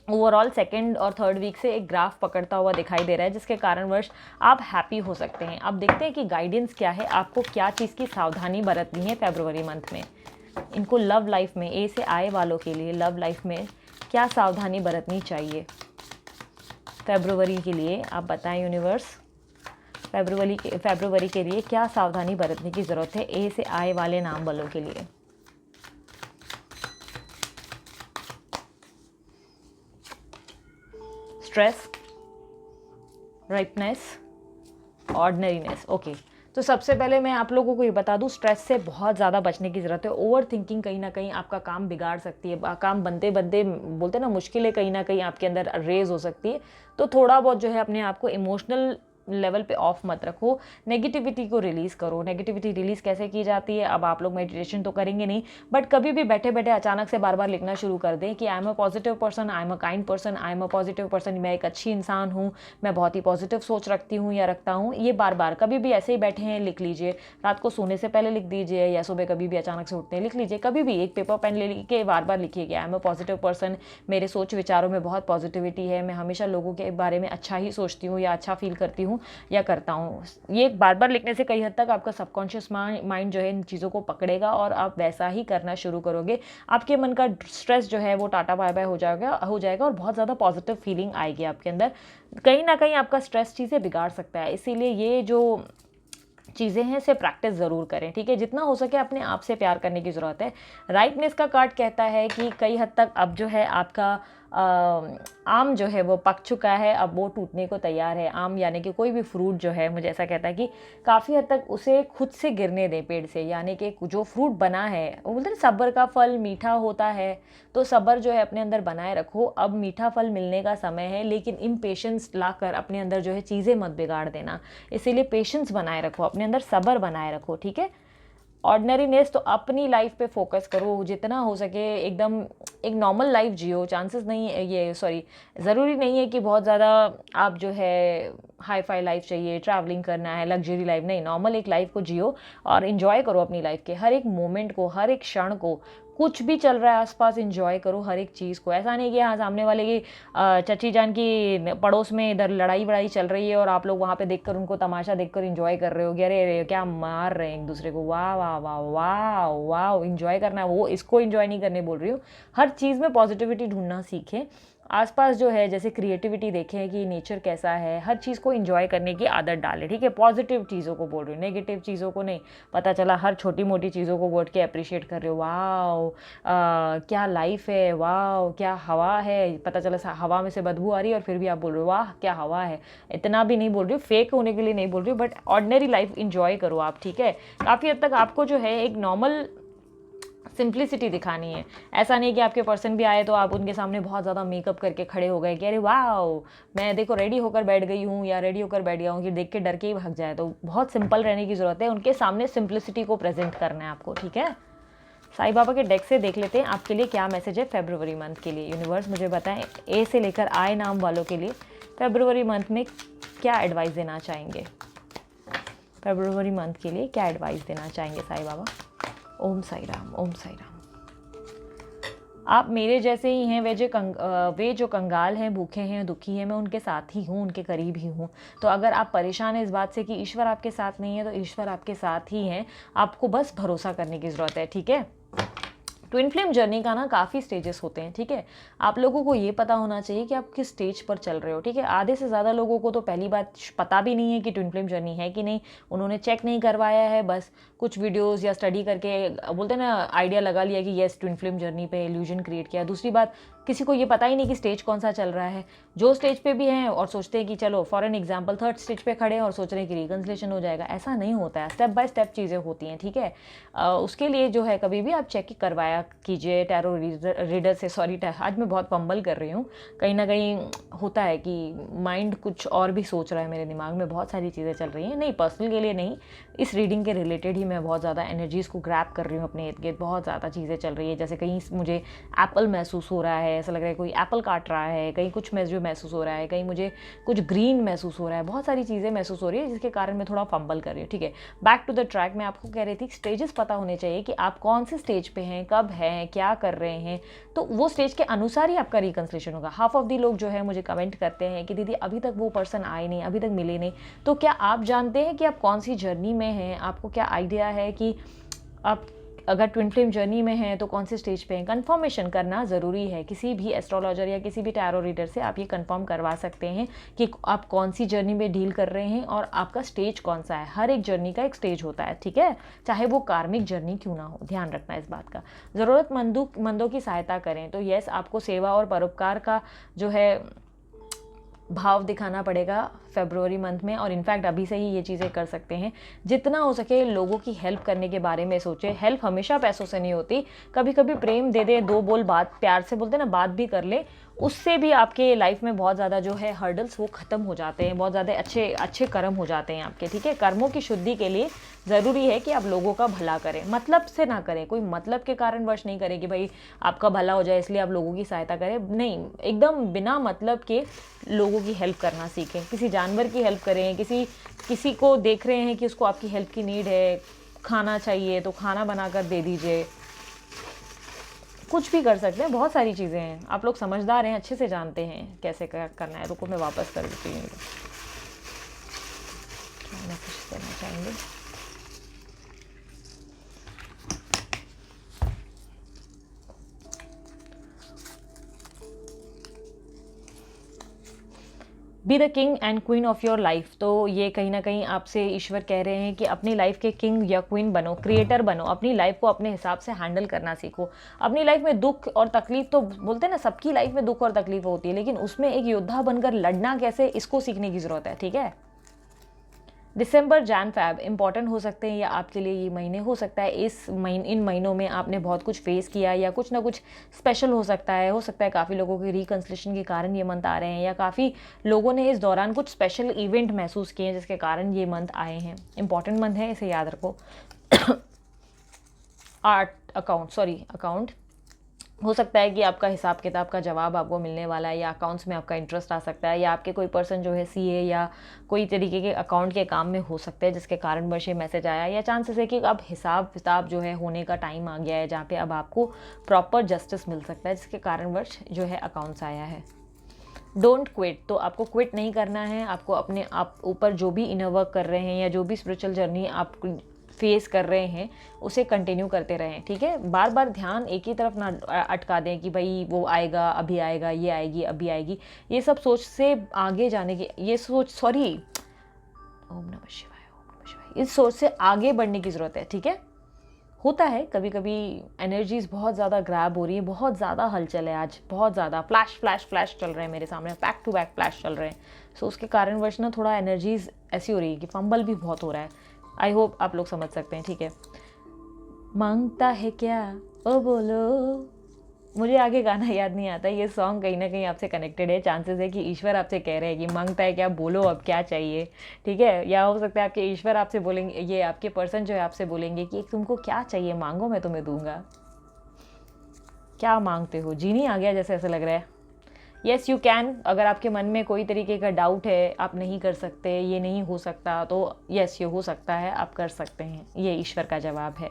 ओवरऑल सेकेंड और थर्ड वीक से एक ग्राफ पकड़ता हुआ दिखाई दे रहा है, जिसके कारणवश आप हैप्पी हो सकते हैं। अब देखते हैं कि गाइडेंस क्या है, आपको क्या चीज़ की सावधानी बरतनी है फरवरी मंथ में। इनको लव लाइफ में, ए से आए वालों के लिए लव लाइफ में क्या सावधानी बरतनी चाहिए फरवरी के लिए, आप बताएं यूनिवर्स। फरवरी के लिए क्या सावधानी बरतने की ज़रूरत है ए से आए वाले नाम वालों के लिए। Stress, राइपनेस, ordinariness. ओके, तो सबसे पहले मैं आप लोगों को ये बता दूं, स्ट्रेस से बहुत ज़्यादा बचने की ज़रूरत है। ओवर थिंकिंग कहीं ना कहीं आपका काम बिगाड़ सकती है, काम बनते बनते बोलते हैं ना मुश्किलें कहीं ना कहीं आपके अंदर रेज हो सकती है। तो थोड़ा बहुत जो है अपने आप को इमोशनल लेवल पे ऑफ मत रखो, नेगेटिविटी को रिलीज़ करो। नेगेटिविटी रिलीज़ कैसे की जाती है, अब आप लोग मेडिटेशन तो करेंगे नहीं, बट कभी भी बैठे बैठे अचानक से बार बार लिखना शुरू कर दें कि I am a positive person, I am a kind person, I am a positive person, मैं एक अच्छी इंसान हूँ, मैं बहुत ही पॉजिटिव सोच रखती हूँ या रखता हूँ। ये बार बार कभी भी ऐसे ही बैठे हैं लिख लीजिए, रात को सोने से पहले लिख दीजिए या सुबह कभी भी अचानक से उठते हैं लिख लीजिए। कभी भी एक पेपर पेन ले के बार बार लिखिए कि I am a positive person, मेरे सोच विचारों में बहुत पॉजिटिविटी है, मैं हमेशा लोगों के बारे में अच्छा ही सोचती हूँ या अच्छा फील करती हूँ या करता हूँ। ये बार बार लिखने से कई हद तक आपका सबकॉन्शियस माइंड जो है इन चीज़ों को पकड़ेगा और आप वैसा ही करना शुरू करोगे। आपके मन का स्ट्रेस जो है वो टाटा बाय बाय हो जाएगा और बहुत ज़्यादा पॉजिटिव फीलिंग आएगी आपके अंदर। कहीं ना कहीं आपका स्ट्रेस चीज़ें बिगाड़ सकता है, इसीलिए ये जो चीज़ें हैं इसे प्रैक्टिस ज़रूर करें, ठीक है। जितना हो सके अपने आप से प्यार करने की ज़रूरत है। राइटनेस का कार्ड कहता है कि कई हद तक अब जो है आपका आम जो है वो पक चुका है, अब वो टूटने को तैयार है। आम यानी कि कोई भी फ्रूट जो है, मुझे ऐसा कहता है कि काफ़ी हद तक उसे खुद से गिरने दें पेड़ से, यानी कि जो फ्रूट बना है, वो बोलते हैं सब्र का फल मीठा होता है, तो सब्र जो है अपने अंदर बनाए रखो। अब मीठा फल मिलने का समय है, लेकिन इम्पेशेंस लाकर अपने अंदर जो है चीज़ें मत बिगाड़ देना। इसीलिए पेशेंस बनाए रखो, अपने अंदर सब्र बनाए रखो, ठीक है। ऑर्डिनरीनेस तो अपनी लाइफ पे फोकस करो जितना हो सके, एकदम एक नॉर्मल लाइफ जियो। चांसेस नहीं है ये, सॉरी, ज़रूरी नहीं है कि बहुत ज़्यादा आप जो है हाई फाई लाइफ चाहिए, ट्रैवलिंग करना है, लग्जरी लाइफ नहीं, नॉर्मल एक लाइफ को जियो और इन्जॉय करो अपनी लाइफ के हर एक मोमेंट को, हर एक क्षण को। कुछ भी चल रहा है आसपास, एंजॉय करो हर एक चीज़ को। ऐसा नहीं कि हाँ सामने वाले की चची जान की पड़ोस में इधर लड़ाई वड़ाई चल रही है और आप लोग वहाँ पे देखकर उनको तमाशा देखकर एंजॉय कर रहे हो कि अरे अरे क्या मार रहे हैं एक दूसरे को, वाह वाह वाह वाह वाह, एंजॉय करना है वो, इसको एंजॉय नहीं करने बोल रही हूँ। हर चीज़ में पॉजिटिविटी ढूंढना सीखें। आसपास जो है जैसे क्रिएटिविटी देखें कि नेचर कैसा है, हर चीज़ को एंजॉय करने की आदत डालें, ठीक है। पॉजिटिव चीज़ों को बोल रही हूँ, नेगेटिव चीज़ों को नहीं। पता चला हर छोटी मोटी चीज़ों को बोल के अप्रिशिएट कर रहे हो, वाह क्या लाइफ है, वाह क्या हवा है, पता चला हवा में से बदबू आ रही है और फिर भी आप बोल रहे हो वाह क्या हवा है। इतना भी नहीं बोल रही हूँ, फेक होने के लिए नहीं बोल रही हूँ, बट ऑर्डिनरी लाइफ इंजॉय करो आप, ठीक है। काफ़ी हद तक आपको जो है एक नॉर्मल सिंप्लिसिटी दिखानी है। ऐसा नहीं कि आपके पर्सन भी आए तो आप उनके सामने बहुत ज़्यादा मेकअप करके खड़े हो गए कि अरे वाह मैं देखो रेडी होकर बैठ गई हूँ या रेडी होकर बैठ गया हूँ, कि देख के डर के ही भाग जाए। तो बहुत सिंपल रहने की ज़रूरत है, उनके सामने सिंप्लिसिटी को प्रेजेंट करना है आपको, ठीक है। साईं बाबा के डेक से देख लेते हैं आपके लिए क्या मैसेज है फरवरी मंथ के लिए। यूनिवर्स मुझे बताएं ए से लेकर आई नाम वालों के लिए फरवरी मंथ में क्या एडवाइस देना चाहेंगे। फरवरी मंथ के लिए क्या एडवाइस देना चाहेंगे साईं बाबा। ओम साई राम, ओम साई राम। आप मेरे जैसे ही हैं, वे जो कंगाल हैं, भूखे हैं, दुखी हैं, मैं उनके साथ ही हूँ, उनके करीब ही हूँ। तो अगर आप परेशान हैं इस बात से कि ईश्वर आपके साथ नहीं है, तो ईश्वर आपके साथ ही हैं, आपको बस भरोसा करने की ज़रूरत है, ठीक है। ट्विन फ्लेम जर्नी का ना काफ़ी स्टेजेस होते हैं, ठीक है। आप लोगों को ये पता होना चाहिए कि आप किस स्टेज पर चल रहे हो, ठीक है। आधे से ज़्यादा लोगों को तो पहली बात पता भी नहीं है कि ट्विन फ्लेम जर्नी है कि नहीं, उन्होंने चेक नहीं करवाया है, बस कुछ वीडियोस या स्टडी करके बोलते हैं ना आइडिया लगा लिया कि येस ट्विन फ्लेम जर्नी पे इल्यूजन क्रिएट किया। दूसरी बात, किसी को ये पता ही नहीं कि स्टेज कौन सा चल रहा है। जो स्टेज पे भी हैं और सोचते हैं कि चलो for an example third stage पे खड़े हैं और सोच रहे हैं कि रिकन्सिलेशन हो जाएगा, ऐसा नहीं होता है। स्टेप बाय स्टेप चीज़ें होती हैं, ठीक है। उसके लिए जो है कभी भी आप चेक करवाया कीजिए टैरो रीडर से। सॉरी आज मैं बहुत फंबल कर रही हूँ, कहीं ना कहीं होता है कि माइंड कुछ और भी सोच रहा है, मेरे दिमाग में बहुत सारी चीज़ें चल रही हैं। नहीं, पर्सनल के लिए नहीं, इस रीडिंग के रिलेटेड ही मैं बहुत ज़्यादा एनर्जीज़ को ग्रैब कर रही हूँ अपने इर्द गिर्द। बहुत ज़्यादा चीज़ें चल रही है, जैसे कहीं मुझे एप्पल महसूस हो रहा है, ऐसा लग रहा है कोई एप्पल काट रहा है, कहीं कुछ जो महसूस हो रहा है, कहीं मुझे कुछ ग्रीन महसूस हो रहा है, बहुत सारी चीज़ें महसूस हो रही है जिसके कारण मैं थोड़ा फंबल कर रही हूँ, ठीक है। बैक टू द ट्रैक, मैं आपको कह रही थी स्टेजेस पता होने चाहिए कि आप कौन से स्टेज पे हैं, कब हैं, क्या कर रहे हैं, तो वो स्टेज के अनुसार ही आपका रिकन्सिलेशन होगा। हाफ ऑफ दी लोग जो है मुझे कमेंट करते हैं कि दीदी अभी तक वो पर्सन आए नहीं, अभी तक मिले नहीं। तो क्या आप जानते हैं कि आप कौन सी जर्नी में हैं? आपको क्या आइडिया है कि आप अगर ट्विन फ्लेम जर्नी में हैं तो कौन से स्टेज पे हैं? कंफर्मेशन करना ज़रूरी है। किसी भी एस्ट्रोलॉजर या किसी भी टैरो रीडर से आप ये कंफर्म करवा सकते हैं कि आप कौन सी जर्नी में डील कर रहे हैं और आपका स्टेज कौन सा है। हर एक जर्नी का एक स्टेज होता है, ठीक है, चाहे वो कार्मिक जर्नी क्यों ना हो। ध्यान रखना इस बात का। ज़रूरतमंदों की सहायता करें, तो यस आपको सेवा और परोपकार का जो है भाव दिखाना पड़ेगा फेब्रुअरी मंथ में, और इनफैक्ट अभी से ही ये चीज़ें कर सकते हैं। जितना हो सके लोगों की हेल्प करने के बारे में सोचें। हेल्प हमेशा पैसों से नहीं होती, कभी कभी प्रेम दे दे, 2 बोल बात प्यार से बोलते ना, बात भी कर ले, उससे भी आपके लाइफ में बहुत ज़्यादा जो है हर्डल्स वो ख़त्म हो जाते हैं, बहुत ज़्यादा अच्छे अच्छे कर्म हो जाते हैं आपके, ठीक है। कर्मों की शुद्धि के लिए ज़रूरी है कि आप लोगों का भला करें, मतलब से ना करें, कोई मतलब के कारणवश नहीं करें कि भाई आपका भला हो जाए इसलिए आप लोगों की सहायता करें, नहीं, एकदम बिना मतलब के लोगों की हेल्प करना सीखें। किसी जानवर की हेल्प करें, किसी को देख रहे हैं कि उसको आपकी हेल्प की नीड है, खाना चाहिए तो खाना बनाकर दे दीजिए, कुछ भी कर सकते हैं, बहुत सारी चीज़ें हैं। आप लोग समझदार हैं, अच्छे से जानते हैं कैसे करना है। रुको मैं वापस कर देती हूँ, क्या मैसेज देना चाहेंगे। Be the king and queen of your life. तो ये कहीं ना कहीं आपसे ईश्वर कह रहे हैं कि अपनी लाइफ के किंग या क्वीन बनो, क्रिएटर बनो, अपनी लाइफ को अपने हिसाब से हैंडल करना सीखो। अपनी लाइफ में दुख और तकलीफ, तो बोलते हैं ना सबकी लाइफ में दुख और तकलीफ होती है, लेकिन उसमें एक योद्धा बनकर लड़ना कैसे, इसको सीखने की ज़रूरत है, ठीक है। दिसंबर, जैन, फैब इंपॉर्टेंट हो सकते हैं या आपके लिए ये महीने हो सकता है इन महीनों में आपने बहुत कुछ फेस किया या कुछ ना कुछ स्पेशल हो सकता है काफ़ी लोगों के रिकन्सिलेशन के कारण ये मंथ आ रहे हैं, या काफ़ी लोगों ने इस दौरान कुछ स्पेशल इवेंट महसूस किए हैं जिसके कारण ये मंथ आए हैं। इंपॉर्टेंट मंथ है, इसे याद रखो। अकाउंट हो सकता है कि आपका हिसाब किताब का जवाब आपको मिलने वाला है, या अकाउंट्स में आपका इंटरेस्ट आ सकता है, या आपके कोई पर्सन जो है सीए या कोई तरीके के अकाउंट के काम में हो सकते हैं जिसके कारण वर्ष ये मैसेज आया, या चांसेस है कि अब हिसाब किताब जो है होने का टाइम आ गया है जहाँ पे अब आपको प्रॉपर जस्टिस मिल सकता है जिसके कारण वर्ष जो है अकाउंट्स आया है। डोंट क्विट, तो आपको क्विट नहीं करना है, आपको अपने आप ऊपर जो भी इनर वर्क कर रहे हैं या जो भी स्पिरिचुअल जर्नी आप फेस कर रहे हैं उसे कंटिन्यू करते रहें, ठीक है। बार बार ध्यान एक ही तरफ ना अटका दें कि भाई वो आएगा, अभी आएगा, ये आएगी, अभी आएगी, ये सब सोच से आगे जाने की, ये सोच ओम नमः शिवाय, ओम नमः शिवाय, इस सोच से आगे बढ़ने की ज़रूरत है, ठीक है। होता है कभी कभी एनर्जीज बहुत ज़्यादा ग्रैब हो रही है, बहुत ज़्यादा हलचल है आज, बहुत ज़्यादा फ्लैश चल रहे हैं मेरे सामने, बैक टू बैक फ्लैश चल रहे हैं। सो उसके कारणवश ना थोड़ा एनर्जीज ऐसी हो रही है कि फंबल भी बहुत हो रहा है। आई होप आप लोग समझ सकते हैं, ठीक है। मांगता है क्या ओ बोलो, मुझे आगे गाना याद नहीं आता, ये सॉन्ग कहीं ना कहीं आपसे कनेक्टेड है। चांसेस है कि ईश्वर आपसे कह रहे हैं कि मांगता है क्या, बोलो अब क्या चाहिए, ठीक है। या हो सकता है आपके ईश्वर आपसे बोलेंगे, ये आपके पर्सन जो है आपसे बोलेंगे कि तुमको क्या चाहिए, मांगो मैं तुम्हें दूंगा। क्या मांगते हो, जीनी आ गया जैसे ऐसा लग रहा है। Yes you can. अगर आपके मन में कोई तरीके का डाउट है, आप नहीं कर सकते, ये नहीं हो सकता, तो येस ये हो सकता है, आप कर सकते हैं, ये ईश्वर का जवाब है।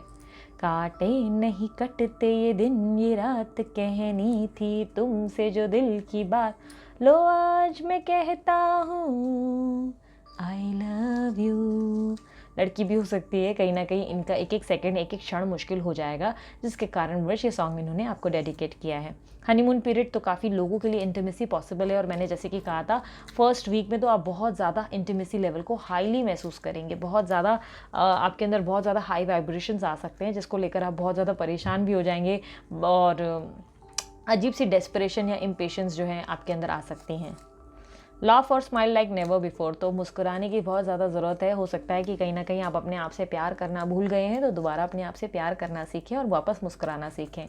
काटे नहीं कटते ये दिन ये रात, कहनी थी तुमसे जो दिल की बात, लो आज मैं कहता हूँ आई लव यू। लड़की भी हो सकती है, कहीं ना कहीं इनका एक एक सेकंड, एक एक क्षण मुश्किल हो जाएगा जिसके कारण वर्ष ये सॉन्ग इन्होंने आपको डेडिकेट किया है। हनीमून पीरियड तो काफ़ी लोगों के लिए इंटीमेसी पॉसिबल है, और मैंने जैसे कि कहा था फर्स्ट वीक में तो आप बहुत ज़्यादा इंटीमेसी लेवल को हाईली महसूस करेंगे, बहुत ज़्यादा आपके अंदर बहुत ज़्यादा हाई वाइब्रेशंस आ सकते हैं जिसको लेकर आप बहुत ज़्यादा परेशान भी हो जाएंगे, और अजीब सी डेस्परेशन या इम्पेशंस जो है आपके अंदर आ सकती हैं। लाफ और स्माइल लाइक नेवर बिफोर, तो मुस्कुराने की बहुत ज़्यादा ज़रूरत है। हो सकता है कि कहीं ना कहीं आप अपने आप से प्यार करना भूल गए हैं, तो दोबारा अपने आप से प्यार करना सीखें और वापस मुस्कुराना सीखें।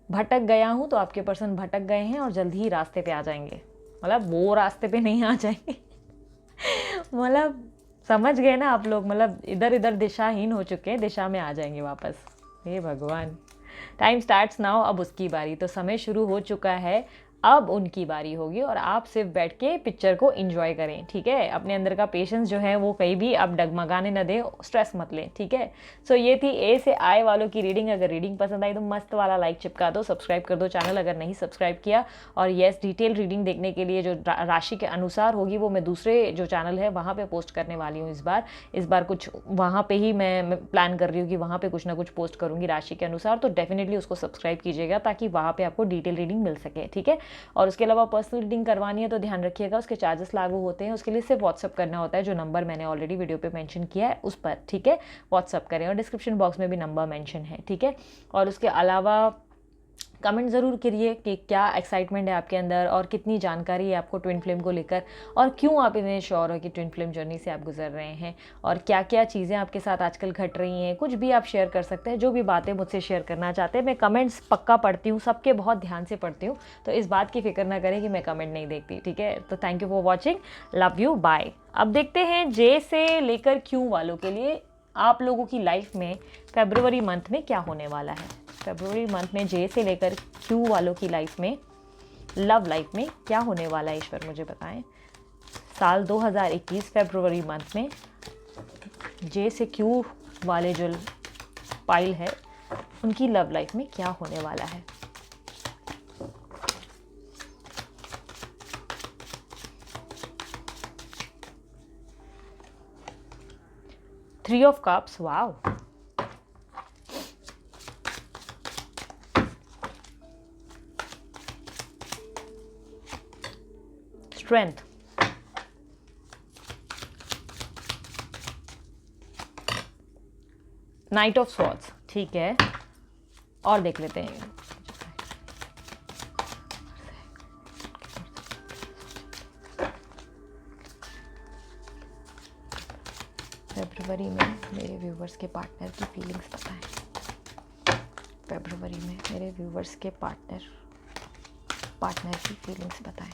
भटक गया हूँ, तो आपके पर्सन भटक गए हैं और जल्द ही रास्ते पे आ जाएंगे, मतलब वो रास्ते पे नहीं आ जाएंगे मतलब समझ गए ना आप लोग, मतलब इधर इधर दिशाहीन हो चुके हैं, दिशा में आ जाएंगे वापस। हे भगवान। टाइम स्टार्ट्स नाउ, अब उसकी बारी, तो समय शुरू हो चुका है, अब उनकी बारी होगी और आप सिर्फ बैठ के पिक्चर को एंजॉय करें, ठीक है। अपने अंदर का पेशेंस जो है वो कहीं भी आप डगमगाने न दें, स्ट्रेस मत लें, ठीक है। सो ये थी ए से आई वालों की रीडिंग। अगर रीडिंग पसंद आई तो मस्त वाला लाइक चिपका दो, सब्सक्राइब कर दो चैनल अगर नहीं सब्सक्राइब किया। और येस, डिटेल रीडिंग देखने के लिए जो राशि के अनुसार होगी वो मैं दूसरे जो चैनल है वहाँ पर पोस्ट करने वाली हूँ इस बार कुछ वहाँ पर ही मैं प्लान कर रही हूँ कि वहाँ पर कुछ ना कुछ पोस्ट करूँगी राशि के अनुसार, तो डेफिनेटली उसको सब्सक्राइब कीजिएगा ताकि वहाँ पर आपको डिटेल रीडिंग मिल सके, ठीक है। और उसके अलावा पर्सनल रीडिंग करवानी है तो ध्यान रखिएगा उसके चार्जेस लागू होते हैं, उसके लिए सिर्फ व्हाट्सअप करना होता है, जो नंबर मैंने ऑलरेडी वीडियो पे मेंशन किया है उस पर, ठीक है। व्हाट्सअप करें और डिस्क्रिप्शन बॉक्स में भी नंबर मेंशन है, ठीक है। और उसके अलावा कमेंट ज़रूर करिए कि क्या एक्साइटमेंट है आपके अंदर और कितनी जानकारी है आपको ट्विन फ्लेम को लेकर, और क्यों आप इतने श्योर हो कि ट्विन फ्लेम जर्नी से आप गुजर रहे हैं, और क्या क्या चीज़ें आपके साथ आजकल घट रही हैं। कुछ भी आप शेयर कर सकते हैं, जो भी बातें मुझसे शेयर करना चाहते हैं। मैं कमेंट्स पक्का पढ़ती हूँ, सबके बहुत ध्यान से पढ़ती हूँ, तो इस बात की फिक्र ना करें कि मैं कमेंट नहीं देखती, ठीक है। तो thank you for watching, love you, bye. अब देखते हैं जे से लेकर क्यों वालों के लिए आप लोगों की लाइफ में फरवरी मंथ में क्या होने वाला है। फरवरी मंथ में जे से लेकर क्यू वालों की लाइफ में, लव लाइफ में क्या होने वाला है, ईश्वर मुझे बताएं। साल 2021 फरवरी मंथ में जे से क्यू वाले जो पाइल है उनकी लव लाइफ में क्या होने वाला है। Three of cups, wow. Strength, night of swords, ठीक है। और देख लेते हैं। फरवरी में मेरे व्यूवर्स के पार्टनर की फीलिंग्स बताएं। फरवरी में मेरे व्यूवर्स के पार्टनर की फीलिंग्स बताएं।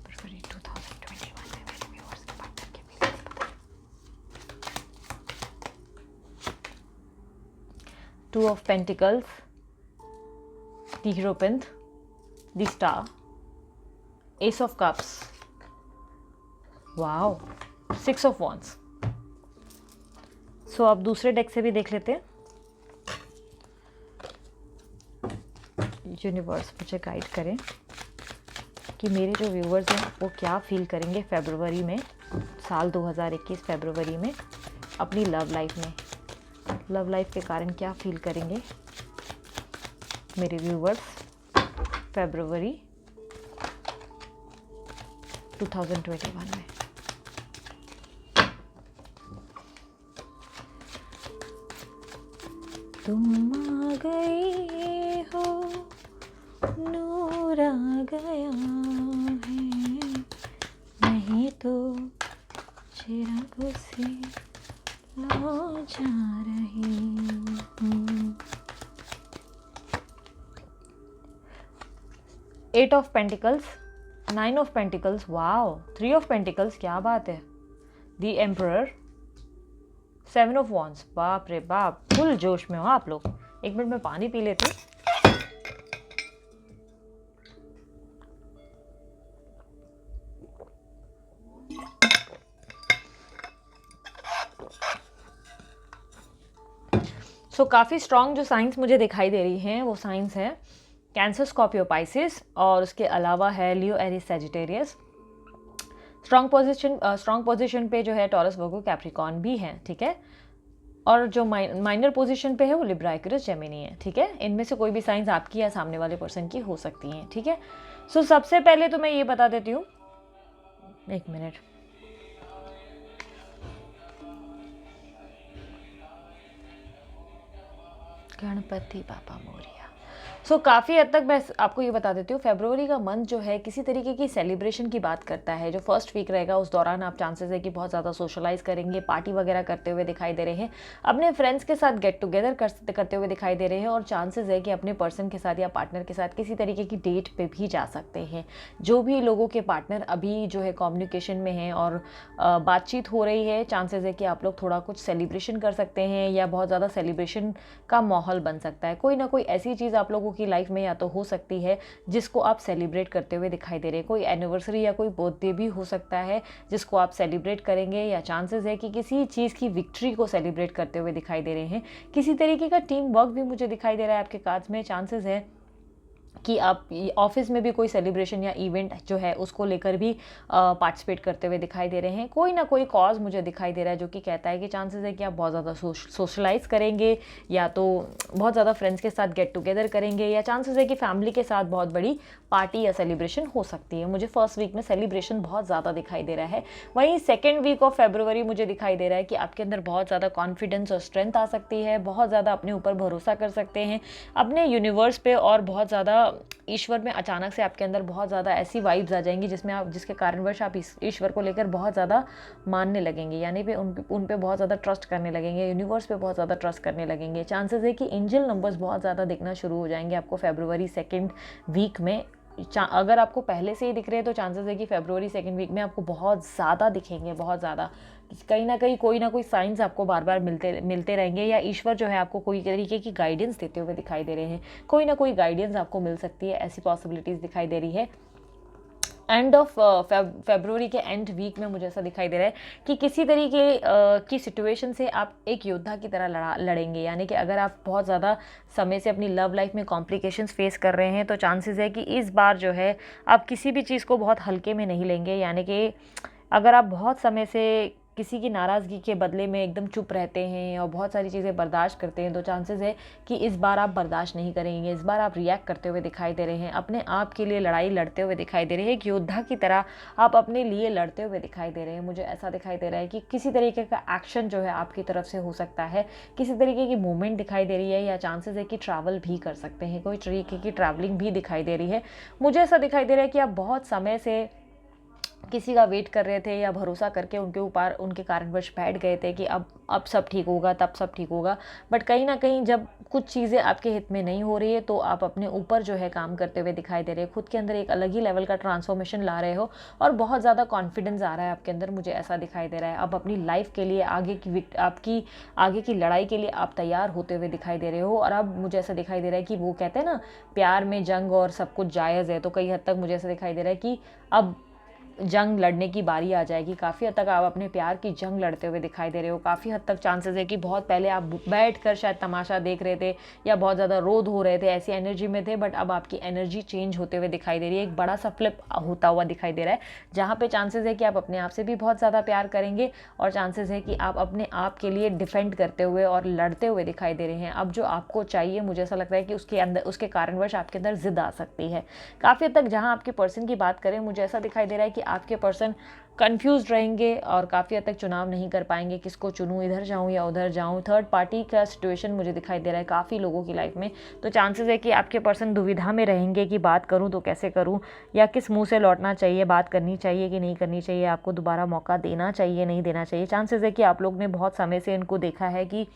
फरवरी 2021 में मेरे व्यूवर्स के पार्टनर की फीलिंग्स बताएं। Two of pentacles, the hierophant, the star, ace of cups, wow, six of wands. So अब दूसरे डेक से भी देख लेते हैं। यूनिवर्स मुझे गाइड करें कि मेरे जो व्यूवर्स हैं वो क्या फील करेंगे फरवरी में, साल 2021 फरवरी में अपनी लव लाइफ में। लव लाइफ के कारण क्या फील करेंगे मेरे व्यूवर्स फरवरी 2021 में। तुम आ गए हो, नूर आ गया है, नहीं तो चिरागों से लो जा रही हूँ। Eight of pentacles, nine of pentacles, wow, three of pentacles, क्या बात है, the Emperor, seven of wands, बाप रे बाप, फुल जोश में हो आप लोग। एक मिनट में पानी पी लेते। सो काफ़ी स्ट्रॉन्ग जो साइंस मुझे दिखाई दे रही हैं वो साइंस है कैंसर, स्कॉर्पियो, पाइसिस, और उसके अलावा है लियो, एरीज, सैजिटेरियस। स्ट्रॉन्ग पोजीशन पे जो है टॉरस, वर्गो, कैप्रिकॉर्न भी है, ठीक है। और जो माइनर पोजीशन पे है वो लिब्रा, एक्वेरियस, जेमिनी है, ठीक है। इनमें से कोई भी साइंस आपकी या सामने वाले पर्सन की हो सकती हैं, ठीक है। सो सबसे पहले तो मैं ये बता देती हूँ, एक मिनट, गणपति बाबा मोरिया। सो काफ़ी हद तक मैं आपको ये बता देती हूँ, फरवरी का मंथ जो है किसी तरीके की सेलिब्रेशन की बात करता है। जो फर्स्ट वीक रहेगा उस दौरान आप चांसेस है कि बहुत ज़्यादा सोशलाइज करेंगे, पार्टी वगैरह करते हुए दिखाई दे रहे हैं, अपने फ्रेंड्स के साथ गेट टुगेदर करते हुए दिखाई दे रहे हैं, और चांसेस है कि अपने पर्सन के साथ या पार्टनर के साथ किसी तरीके की डेट पे भी जा सकते हैं। जो भी लोगों के पार्टनर अभी जो है कम्युनिकेशन में हैं और बातचीत हो रही है, चांसेस है कि आप लोग थोड़ा कुछ सेलिब्रेशन कर सकते हैं या बहुत ज़्यादा सेलिब्रेशन का माहौल बन सकता है। कोई ना कोई ऐसी चीज़ आप लोगों की लाइफ में या तो हो सकती है जिसको आप सेलिब्रेट करते हुए दिखाई दे रहे हैं। कोई एनिवर्सरी या कोई बर्थडे भी हो सकता है जिसको आप सेलिब्रेट करेंगे, या चांसेस है कि किसी चीज़ की विक्ट्री को सेलिब्रेट करते हुए दिखाई दे रहे हैं। किसी तरीके का टीम वर्क भी मुझे दिखाई दे रहा है आपके कार्ड्स में। चांसेस है कि आप ऑफिस में भी कोई सेलिब्रेशन या इवेंट जो है उसको लेकर भी पार्टिसिपेट करते हुए दिखाई दे रहे हैं। कोई ना कोई कॉज मुझे दिखाई दे रहा है जो कि कहता है कि चांसेस है कि आप बहुत ज़्यादा सोशलाइज करेंगे, या तो बहुत ज़्यादा फ्रेंड्स के साथ गेट टुगेदर करेंगे, या चांसेस है कि फैमिली के साथ बहुत बड़ी पार्टी या सेलिब्रेशन हो सकती है। मुझे फर्स्ट वीक में सेलिब्रेशन बहुत ज़्यादा दिखाई दे रहा है। वहीं सेकेंड वीक ऑफ फरवरी मुझे दिखाई दे रहा है कि आपके अंदर बहुत ज़्यादा कॉन्फिडेंस और स्ट्रेंथ आ सकती है, बहुत ज़्यादा अपने ऊपर भरोसा कर सकते हैं, अपने यूनिवर्स पे, और बहुत ज़्यादा ईश्वर में अचानक से आपके अंदर बहुत ज़्यादा ऐसी वाइब्स आ जाएंगी जिसके कारणवश आप ईश्वर को लेकर बहुत ज़्यादा मानने लगेंगे, यानी पे उन पे बहुत ज़्यादा ट्रस्ट करने लगेंगे, यूनिवर्स पे बहुत ज़्यादा ट्रस्ट करने लगेंगे। चांसेस है कि एंजल नंबर्स बहुत ज़्यादा दिखना शुरू हो जाएंगे आपको फरवरी सेकेंड वीक में। अगर आपको पहले से ही दिख रहे हैं तो चांसेस है कि फरवरी सेकेंड वीक में आपको बहुत ज़्यादा दिखेंगे, बहुत ज़्यादा। कहीं ना कहीं कोई ना कोई साइंस आपको बार बार मिलते रहेंगे, या ईश्वर जो है आपको कोई तरीके की गाइडेंस देते हुए दिखाई दे रहे हैं। कोई ना कोई गाइडेंस आपको मिल सकती है, ऐसी पॉसिबिलिटीज़ दिखाई दे रही है। एंड ऑफ फरवरी के एंड वीक में मुझे ऐसा दिखाई दे रहा है कि किसी तरीके की सिचुएशन से आप एक योद्धा की तरह लड़ेंगे, यानी कि अगर आप बहुत ज़्यादा समय से अपनी लव लाइफ में कॉम्प्लिकेशंस फेस कर रहे हैं तो चांसेस है कि इस बार जो है आप किसी भी चीज़ को बहुत हल्के में नहीं लेंगे। यानी कि अगर आप बहुत समय से किसी की नाराज़गी के बदले में एकदम चुप रहते हैं और बहुत सारी चीज़ें बर्दाश्त करते हैं, तो चांसेस है कि इस बार आप बर्दाश्त नहीं करेंगे। इस बार आप रिएक्ट करते हुए दिखाई दे रहे हैं, अपने आप के लिए लड़ाई लड़ते हुए दिखाई दे रहे हैं, एक योद्धा की तरह आप अपने लिए लड़ते हुए दिखाई दे रहे हैं। मुझे ऐसा दिखाई दे रहा है कि किसी तरीके का एक्शन जो है आपकी तरफ से हो सकता है, किसी तरीके की मूवमेंट दिखाई दे रही है, या चांसेस है कि ट्रैवल भी कर सकते हैं, कोई तरीके की ट्रैवलिंग भी दिखाई दे रही है। मुझे ऐसा दिखाई दे रहा है कि आप बहुत समय से किसी का वेट कर रहे थे, या भरोसा करके उनके ऊपर उनके कारणवश बैठ गए थे कि अब सब ठीक होगा, तब सब ठीक होगा। बट कहीं ना कहीं जब कुछ चीज़ें आपके हित में नहीं हो रही है तो आप अपने ऊपर जो है काम करते हुए दिखाई दे रहे हैं, खुद के अंदर एक अलग ही लेवल का ट्रांसफॉर्मेशन ला रहे हो, और बहुत ज़्यादा कॉन्फिडेंस आ रहा है आपके अंदर। मुझे ऐसा दिखाई दे रहा है आप अपनी लाइफ के लिए आपकी आगे की लड़ाई के लिए आप तैयार होते हुए दिखाई दे रहे हो। और अब मुझे ऐसा दिखाई दे रहा है कि वो कहते हैं ना, प्यार में जंग और सब कुछ जायज़ है, तो कई हद तक मुझे ऐसा दिखाई दे रहा है कि अब जंग लड़ने की बारी आ जाएगी। काफ़ी हद तक आप अपने प्यार की जंग लड़ते हुए दिखाई दे रहे हो। काफ़ी हद तक चांसेस है कि बहुत पहले आप बैठकर शायद तमाशा देख रहे थे या बहुत ज़्यादा रो धो रहे थे, ऐसी एनर्जी में थे, बट अब आपकी एनर्जी चेंज होते हुए दिखाई दे रही है। एक बड़ा सा फ्लिप होता हुआ दिखाई दे रहा है, जहाँ पे चांसेस है कि आप अपने आप से भी बहुत ज़्यादा प्यार करेंगे, और चांसेस है कि आप अपने आप के लिए डिफेंड करते हुए और लड़ते हुए दिखाई दे रहे हैं। अब जो आपको चाहिए, मुझे ऐसा लगता है कि उसके कारणवश आपके अंदर जिद आ सकती है। काफ़ी हद तक जहाँ आपके पर्सन की बात करें, मुझे ऐसा दिखाई दे रहा है कि आपके पर्सन कंफ्यूज रहेंगे और काफ़ी हद तक चुनाव नहीं कर पाएंगे, किसको चुनूं, इधर जाऊं या उधर जाऊं। थर्ड पार्टी का सिचुएशन मुझे दिखाई दे रहा है काफ़ी लोगों की लाइफ में, तो चांसेस है कि आपके पर्सन दुविधा में रहेंगे कि बात करूं तो कैसे करूं, या किस मुंह से लौटना चाहिए, बात करनी चाहिए कि नहीं करनी चाहिए, आपको दोबारा मौका देना चाहिए नहीं देना चाहिए। चांसेस है कि आप लोग ने बहुत समय से इनको देखा है कि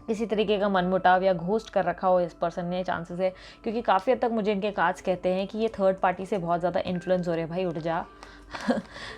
किसी तरीके का मनमुटाव या घोस्ट कर रखा हो इस पर्सन ने, चांसेस है, क्योंकि काफ़ी हद तक मुझे इनके कार्ड्स कहते हैं कि ये थर्ड पार्टी से बहुत ज़्यादा इन्फ्लुएंस हो रहे हैं। भाई उठ जा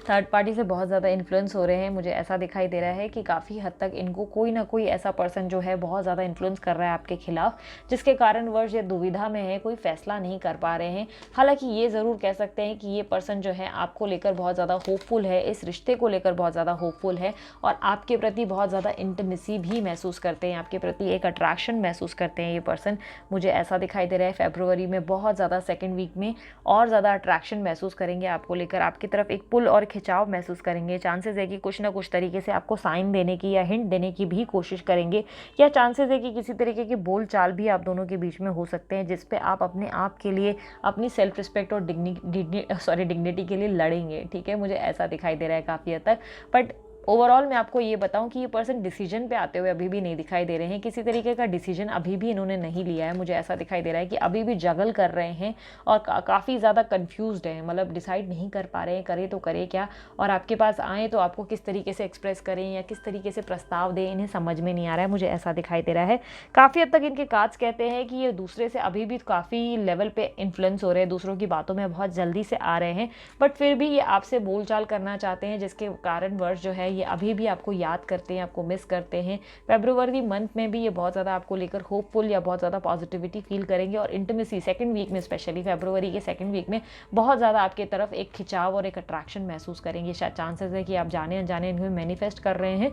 थर्ड पार्टी से बहुत ज़्यादा इन्फ्लुएंस हो रहे हैं। मुझे ऐसा दिखाई दे रहा है कि काफ़ी हद तक इनको कोई ना कोई ऐसा पर्सन जो है बहुत ज़्यादा इन्फ्लुएंस कर रहा है आपके खिलाफ, जिसके कारणवश ये दुविधा में है, कोई फैसला नहीं कर पा रहे हैं। हालांकि ये ज़रूर कह सकते हैं कि ये पर्सन जो है आपको लेकर बहुत ज़्यादा होपफुल है, इस रिश्ते को लेकर बहुत ज़्यादा होपफुल है, और आपके प्रति बहुत ज़्यादा इंटीमेसी भी महसूस करते हैं, आपके प्रति एक अट्रैक्शन महसूस करते हैं ये पर्सन। मुझे ऐसा दिखाई दे रहा है फरवरी में बहुत ज़्यादा सेकेंड वीक में और ज़्यादा अट्रैक्शन महसूस करेंगे आपको लेकर, आपकी तरफ एक पुल और खिंचाव महसूस करेंगे। चांसेस है कि कुछ ना कुछ तरीके से आपको साइन देने की या हिंट देने की भी कोशिश करेंगे, या चांसेस है कि किसी तरीके की बोल चाल भी आप दोनों के बीच में हो सकते हैं, जिस पे आप अपने आप के लिए, अपनी सेल्फ रिस्पेक्ट और डिग्निटी के लिए लड़ेंगे। ठीक है, मुझे ऐसा दिखाई दे रहा है काफ़ी हद तक। बट ओवरऑल मैं आपको ये बताऊं कि ये पर्सन डिसीजन पे आते हुए अभी भी नहीं दिखाई दे रहे हैं, किसी तरीके का डिसीजन अभी भी इन्होंने नहीं लिया है। मुझे ऐसा दिखाई दे रहा है कि अभी भी जगल कर रहे हैं और काफ़ी ज़्यादा कंफ्यूज्ड हैं, मतलब डिसाइड नहीं कर पा रहे हैं करे तो करे क्या, और आपके पास आए तो आपको किस तरीके से एक्सप्रेस करें या किस तरीके से प्रस्ताव दें, इन्हें समझ में नहीं आ रहा है। मुझे ऐसा दिखाई दे रहा है। काफ़ी हद तक इनके कार्ड्स कहते हैं कि ये दूसरे से अभी भी काफ़ी लेवल पे इन्फ्लुएंस हो रहे हैं, दूसरों की बातों में बहुत जल्दी से आ रहे हैं, बट फिर भी ये आपसे बोलचाल करना चाहते हैं, जिसके कारणवश जो है ये अभी भी आपको याद करते हैं, आपको मिस करते हैं। फरवरी मंथ में भी ये बहुत ज़्यादा आपको लेकर होपफुल या बहुत ज़्यादा पॉजिटिविटी फील करेंगे, और इंटीमेसी सेकंड वीक में, स्पेशली फरवरी के सेकंड वीक में बहुत ज़्यादा आपके तरफ एक खिंचाव और एक अट्रैक्शन महसूस करेंगे। शायद चांसेस है कि आप जाने अनजाने इनको मैनिफेस्ट कर रहे हैं,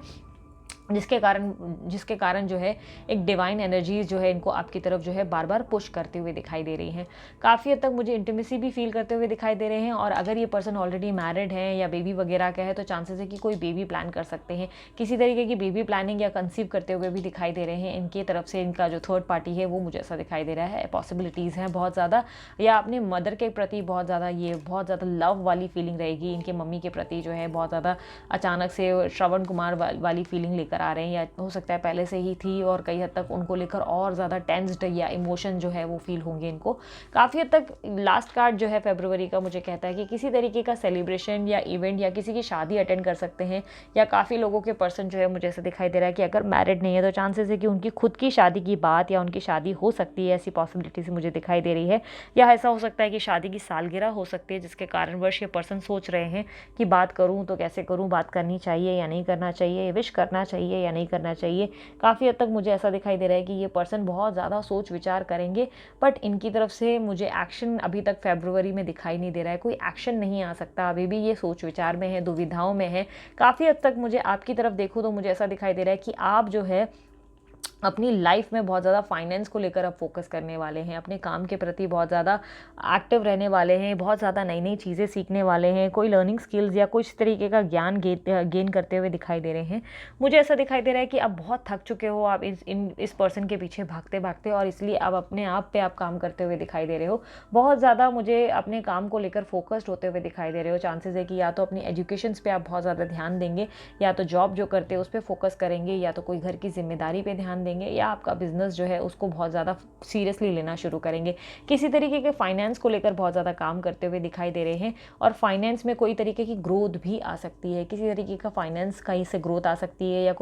जिसके कारण जो है एक डिवाइन एनर्जीज जो है इनको आपकी तरफ जो है बार बार पुश करते हुए दिखाई दे रही हैं। काफ़ी हद तक मुझे इंटीमेसी भी फील करते हुए दिखाई दे रहे हैं। और अगर ये पर्सन ऑलरेडी मैरिड है या बेबी वगैरह का है तो चांसेस है कि कोई बेबी प्लान कर सकते हैं। किसी तरीके की बेबी प्लानिंग या कंसीव करते हुए भी दिखाई दे रहे हैं। इनकी तरफ से इनका जो थर्ड पार्टी है वो मुझे ऐसा दिखाई दे रहा है। पॉसिबिलिटीज़ हैं बहुत ज़्यादा, या अपने मदर के प्रति बहुत ज़्यादा लव वाली फीलिंग रहेगी। इनके मम्मी के प्रति जो है बहुत ज़्यादा अचानक से श्रवण कुमार वाली फीलिंग लेकर आ रहे हैं, या हो सकता है पहले से ही थी और कई हद तक उनको लेकर और ज़्यादा टेंस्ड या इमोशन जो है वो फील होंगे इनको। काफ़ी हद तक लास्ट कार्ड जो है फरवरी का मुझे कहता है कि किसी तरीके का सेलिब्रेशन या इवेंट या किसी की शादी अटेंड कर सकते हैं। या काफ़ी लोगों के पर्सन जो है मुझे ऐसा दिखाई दे रहा है कि अगर मैरिड नहीं है तो चांसेस है कि उनकी खुद की शादी की बात या उनकी शादी हो सकती है, ऐसी पॉसिबिलिटी से मुझे दिखाई दे रही है। या ऐसा हो सकता है कि शादी की सालगिरह हो सकती है जिसके कारणवश ये पर्सन सोच रहे हैं कि बात करूँ तो कैसे करूँ, बात करनी चाहिए या नहीं करना चाहिए, विश करना चाहिए या नहीं करना चाहिए। काफ़ी हद तक मुझे ऐसा दिखाई दे रहा है कि ये पर्सन बहुत ज़्यादा सोच विचार करेंगे, बट इनकी तरफ से मुझे एक्शन अभी तक फरवरी में दिखाई नहीं दे रहा है। कोई एक्शन नहीं आ सकता, अभी भी ये सोच विचार में है, दुविधाओं में है। काफ़ी हद तक मुझे आपकी तरफ देखूँ तो मुझे ऐसा दिखाई दे रहा है कि आप जो है अपनी लाइफ में बहुत ज़्यादा फाइनेंस को लेकर अब फोकस करने वाले हैं, अपने काम के प्रति बहुत ज़्यादा एक्टिव रहने वाले हैं, बहुत ज़्यादा नई नई चीज़ें सीखने वाले हैं, कोई लर्निंग स्किल्स या कुछ तरीके का ज्ञान गेन करते हुए दिखाई दे रहे हैं। मुझे ऐसा दिखाई दे रहा है कि आप बहुत थक चुके हो, आप इस पर्सन के पीछे भागते भागते, और इसलिए आप अपने आप पे आप काम करते हुए दिखाई दे रहे हो। बहुत ज़्यादा मुझे अपने काम को लेकर फोकस्ड होते हुए दिखाई दे रहे हो। चांसेस है कि या तो अपनी एजुकेशन पे आप बहुत ज़्यादा ध्यान देंगे, या तो जॉब जो करते हैं उस पर फोकस करेंगे, या तो कोई घर की जिम्मेदारी पे ध्यान देंगे, या आपका बिजनेस जो है उसको बहुत ज़्यादा सीरियसली लेना शुरू करेंगे। किसी तरीके के फाइनेंस को लेकर बहुत ज़्यादा काम करते हुए दिखाई दे रहे हैं। और फाइनेंस में कोई तरीके की ग्रोथ भी आ सकती है, किसी तरीके का फाइनेंस कहीं से ग्रोथ आ सकती है, या